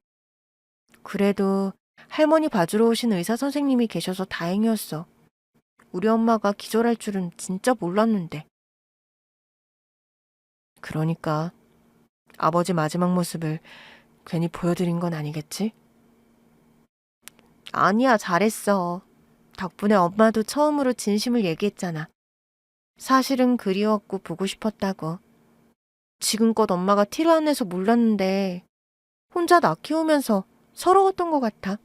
그래도 할머니 봐주러 오신 의사 선생님이 계셔서 다행이었어. 우리 엄마가 기절할 줄은 진짜 몰랐는데. 그러니까 아버지 마지막 모습을 괜히 보여드린 건 아니겠지? 아니야, 잘했어. 덕분에 엄마도 처음으로 진심을 얘기했잖아. 사실은 그리웠고 보고 싶었다고. 지금껏 엄마가 티를 안 내서 몰랐는데 혼자 나 키우면서 서러웠던 것 같아.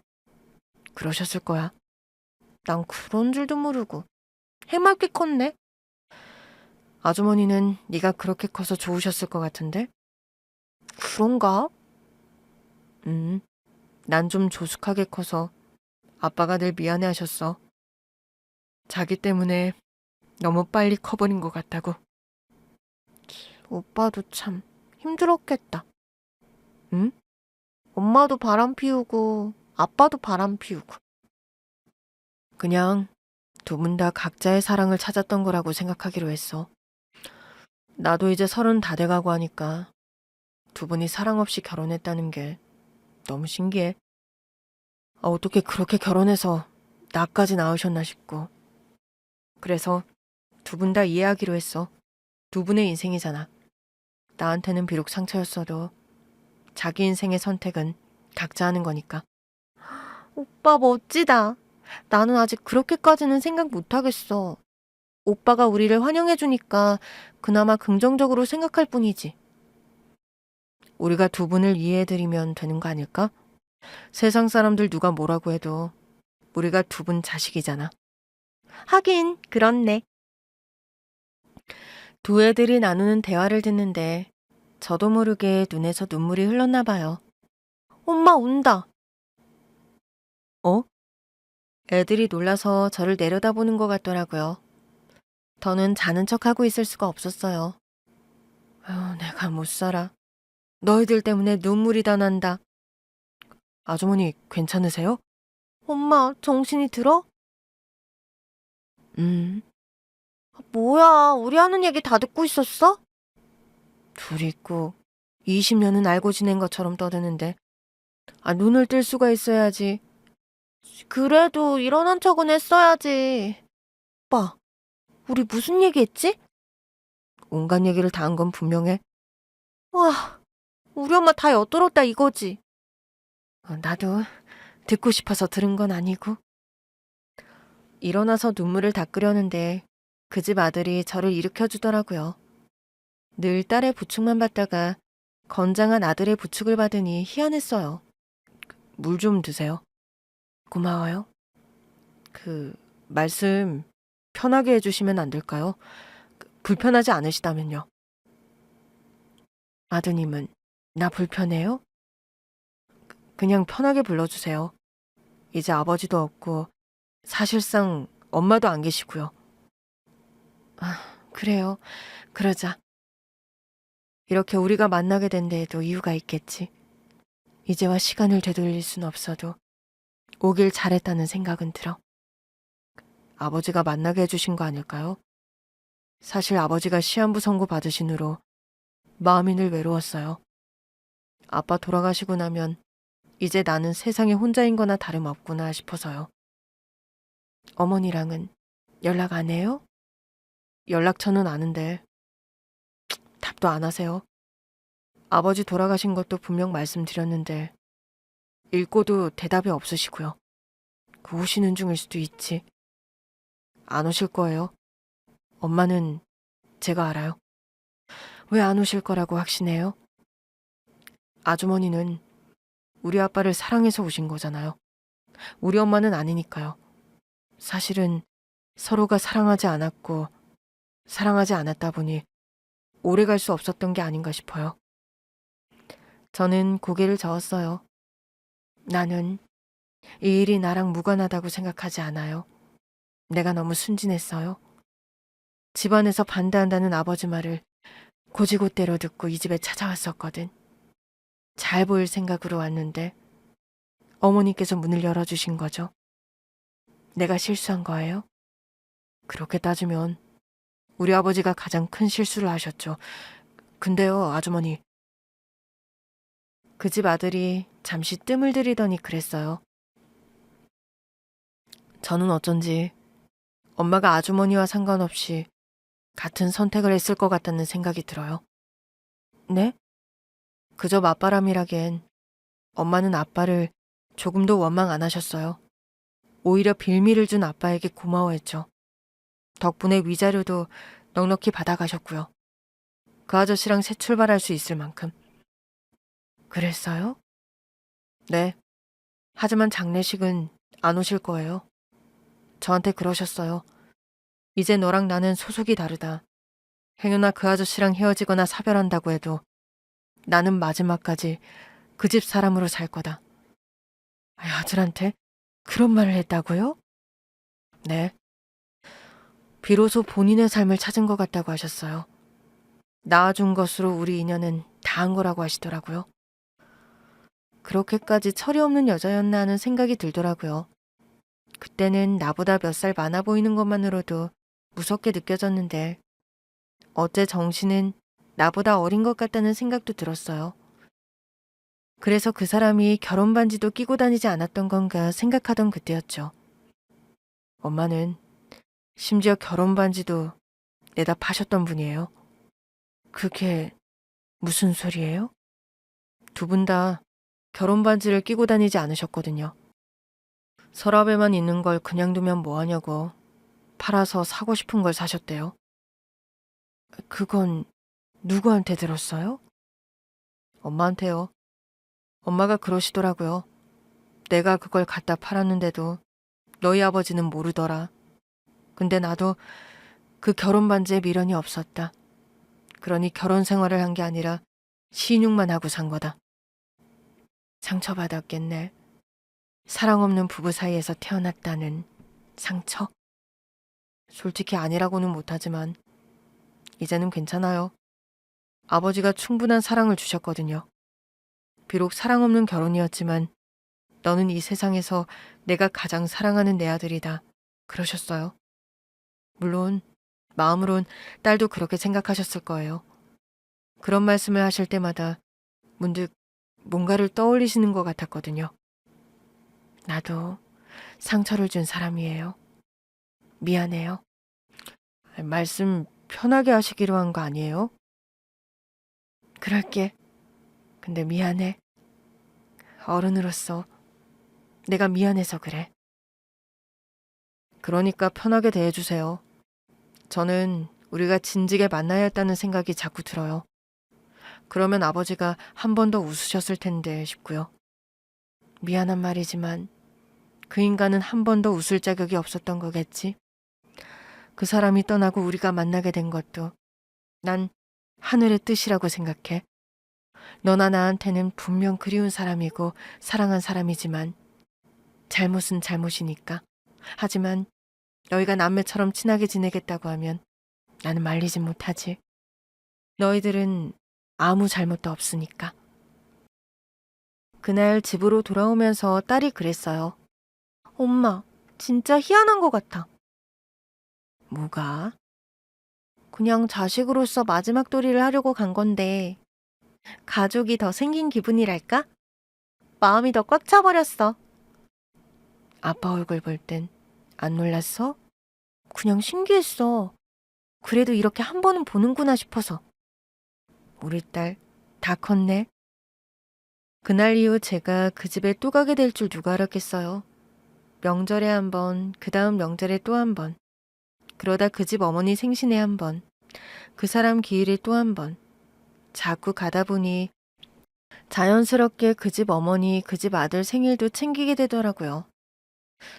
그러셨을 거야. 난 그런 줄도 모르고 해맑게 컸네. 아주머니는 네가 그렇게 커서 좋으셨을 것 같은데? 그런가? 난 좀 조숙하게 커서 아빠가 늘 미안해하셨어. 자기 때문에 너무 빨리 커버린 것 같다고. 오빠도 참 힘들었겠다. 응? 엄마도 바람 피우고 아빠도 바람 피우고. 그냥 두 분 다 각자의 사랑을 찾았던 거라고 생각하기로 했어. 나도 이제 30 다 돼가고 하니까 두 분이 사랑 없이 결혼했다는 게 너무 신기해. 어떻게 그렇게 결혼해서 나까지 낳으셨나 싶고. 그래서 두 분 다 이해하기로 했어. 두 분의 인생이잖아. 나한테는 비록 상처였어도 자기 인생의 선택은 각자 하는 거니까. 오빠 멋지다. 나는 아직 그렇게까지는 생각 못하겠어. 오빠가 우리를 환영해주니까 그나마 긍정적으로 생각할 뿐이지. 우리가 두 분을 이해해드리면 되는 거 아닐까? 세상 사람들 누가 뭐라고 해도 우리가 두 분 자식이잖아. 하긴 그렇네. 두 애들이 나누는 대화를 듣는데 저도 모르게 눈에서 눈물이 흘렀나 봐요. 엄마 운다. 어? 애들이 놀라서 저를 내려다보는 것 같더라고요. 더는 자는 척하고 있을 수가 없었어요. 아유, 내가 못 살아. 너희들 때문에 눈물이 다 난다. 아주머니 괜찮으세요? 엄마 정신이 들어? 뭐야, 우리 하는 얘기 다 듣고 있었어? 둘이 있고 20년은 알고 지낸 것처럼 떠드는데 눈을 뜰 수가 있어야지. 그래도 일어난 척은 했어야지. 오빠, 우리 무슨 얘기했지? 온갖 얘기를 다 한 건 분명해. 와, 우리 엄마 다 엿들었다 이거지. 나도 듣고 싶어서 들은 건 아니고. 일어나서 눈물을 닦으려는데 그 집 아들이 저를 일으켜주더라고요. 늘 딸의 부축만 받다가 건장한 아들의 부축을 받으니 희한했어요. 물 좀 드세요. 고마워요. 말씀 편하게 해주시면 안 될까요? 불편하지 않으시다면요. 아드님은 나 불편해요? 그냥 편하게 불러주세요. 이제 아버지도 없고 사실상 엄마도 안 계시고요. 그래요. 그러자. 이렇게 우리가 만나게 된 데에도 이유가 있겠지. 이제와 시간을 되돌릴 순 없어도 오길 잘했다는 생각은 들어. 아버지가 만나게 해주신 거 아닐까요? 사실 아버지가 시한부 선고 받으신 후로 마음이 늘 외로웠어요. 아빠 돌아가시고 나면 이제 나는 세상에 혼자인 거나 다름없구나 싶어서요. 어머니랑은 연락 안 해요? 연락처는 아는데 답도 안 하세요. 아버지 돌아가신 것도 분명 말씀드렸는데 읽고도 대답이 없으시고요. 오시는 중일 수도 있지. 안 오실 거예요. 엄마는 제가 알아요. 왜 안 오실 거라고 확신해요? 아주머니는 우리 아빠를 사랑해서 오신 거잖아요. 우리 엄마는 아니니까요. 사실은 서로가 사랑하지 않았고 사랑하지 않았다 보니 오래 갈 수 없었던 게 아닌가 싶어요. 저는 고개를 저었어요. 나는 이 일이 나랑 무관하다고 생각하지 않아요. 내가 너무 순진했어요. 집안에서 반대한다는 아버지 말을 고지고대로 듣고 이 집에 찾아왔었거든. 잘 보일 생각으로 왔는데 어머니께서 문을 열어주신 거죠. 내가 실수한 거예요? 그렇게 따지면 우리 아버지가 가장 큰 실수를 하셨죠. 근데요, 아주머니. 그 집 아들이 잠시 뜸을 들이더니 그랬어요. 저는 어쩐지 엄마가 아주머니와 상관없이 같은 선택을 했을 것 같다는 생각이 들어요. 네? 그저 맞바람이라기엔 엄마는 아빠를 조금도 원망 안 하셨어요. 오히려 빌미를 준 아빠에게 고마워했죠. 덕분에 위자료도 넉넉히 받아가셨고요. 그 아저씨랑 새 출발할 수 있을 만큼. 그랬어요? 네. 하지만 장례식은 안 오실 거예요. 저한테 그러셨어요. 이제 너랑 나는 소속이 다르다. 행여나 그 아저씨랑 헤어지거나 사별한다고 해도 나는 마지막까지 그 집 사람으로 살 거다. 아들한테 그런 말을 했다고요? 네. 비로소 본인의 삶을 찾은 것 같다고 하셨어요. 낳아준 것으로 우리 인연은 다 한 거라고 하시더라고요. 그렇게까지 철이 없는 여자였나 하는 생각이 들더라고요. 그때는 나보다 몇 살 많아 보이는 것만으로도 무섭게 느껴졌는데 어째 정신은 나보다 어린 것 같다는 생각도 들었어요. 그래서 그 사람이 결혼 반지도 끼고 다니지 않았던 건가 생각하던 그때였죠. 엄마는 심지어 결혼 반지도 내다 파셨던 분이에요. 그게 무슨 소리예요? 두 분 다 결혼 반지를 끼고 다니지 않으셨거든요. 서랍에만 있는 걸 그냥 두면 뭐하냐고 팔아서 사고 싶은 걸 사셨대요. 그건 누구한테 들었어요? 엄마한테요. 엄마가 그러시더라고요. 내가 그걸 갖다 팔았는데도 너희 아버지는 모르더라. 근데 나도 그 결혼 반지에 미련이 없었다. 그러니 결혼 생활을 한 게 아니라 신용만 하고 산 거다. 상처받았겠네. 사랑 없는 부부 사이에서 태어났다는 상처? 솔직히 아니라고는 못하지만 이제는 괜찮아요. 아버지가 충분한 사랑을 주셨거든요. 비록 사랑 없는 결혼이었지만 너는 이 세상에서 내가 가장 사랑하는 내 아들이다. 그러셨어요. 물론 마음으론 딸도 그렇게 생각하셨을 거예요. 그런 말씀을 하실 때마다 문득 뭔가를 떠올리시는 것 같았거든요. 나도 상처를 준 사람이에요. 미안해요. 말씀 편하게 하시기로 한 거 아니에요? 그럴게. 근데 미안해. 어른으로서 내가 미안해서 그래. 그러니까 편하게 대해주세요. 저는 우리가 진지게 만나야 했다는 생각이 자꾸 들어요. 그러면 아버지가 한 번 더 웃으셨을 텐데 싶고요. 미안한 말이지만 그 인간은 한 번 더 웃을 자격이 없었던 거겠지. 그 사람이 떠나고 우리가 만나게 된 것도 난 하늘의 뜻이라고 생각해. 너나 나한테는 분명 그리운 사람이고 사랑한 사람이지만 잘못은 잘못이니까. 하지만 너희가 남매처럼 친하게 지내겠다고 하면 나는 말리진 못하지. 너희들은 아무 잘못도 없으니까. 그날 집으로 돌아오면서 딸이 그랬어요. 엄마, 진짜 희한한 것 같아. 뭐가? 그냥 자식으로서 마지막 도리를 하려고 간 건데 가족이 더 생긴 기분이랄까? 마음이 더 꽉 차버렸어. 아빠 얼굴 볼 땐 안 놀랐어? 그냥 신기했어. 그래도 이렇게 한 번은 보는구나 싶어서. 우리 딸 다 컸네. 그날 이후 제가 그 집에 또 가게 될 줄 누가 알았겠어요. 명절에 한 번, 그 다음 명절에 또 한 번. 그러다 그 집 어머니 생신에 한 번, 그 사람 기일에 또 한 번. 자꾸 가다 보니 자연스럽게 그 집 어머니, 그 집 아들 생일도 챙기게 되더라고요.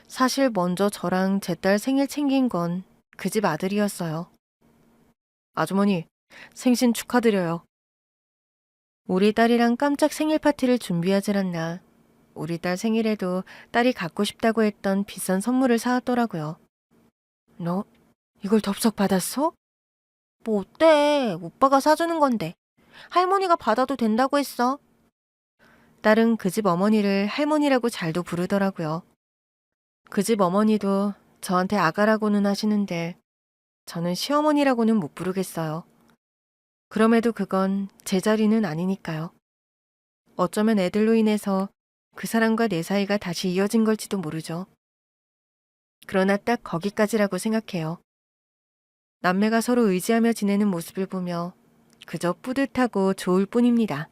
사실 먼저 저랑 제 딸 생일 챙긴 건 그 집 아들이었어요. 아주머니, 생신 축하드려요. 우리 딸이랑 깜짝 생일 파티를 준비하질 않나. 우리 딸 생일에도 딸이 갖고 싶다고 했던 비싼 선물을 사왔더라고요. 너 이걸 덥석 받았어? 뭐 어때? 오빠가 사주는 건데. 할머니가 받아도 된다고 했어. 딸은 그 집 어머니를 할머니라고 잘도 부르더라고요. 그 집 어머니도 저한테 아가라고는 하시는데 저는 시어머니라고는 못 부르겠어요. 그럼에도 그건 제 자리는 아니니까요. 어쩌면 애들로 인해서 그 사람과 내 사이가 다시 이어진 걸지도 모르죠. 그러나 딱 거기까지라고 생각해요. 남매가 서로 의지하며 지내는 모습을 보며 그저 뿌듯하고 좋을 뿐입니다.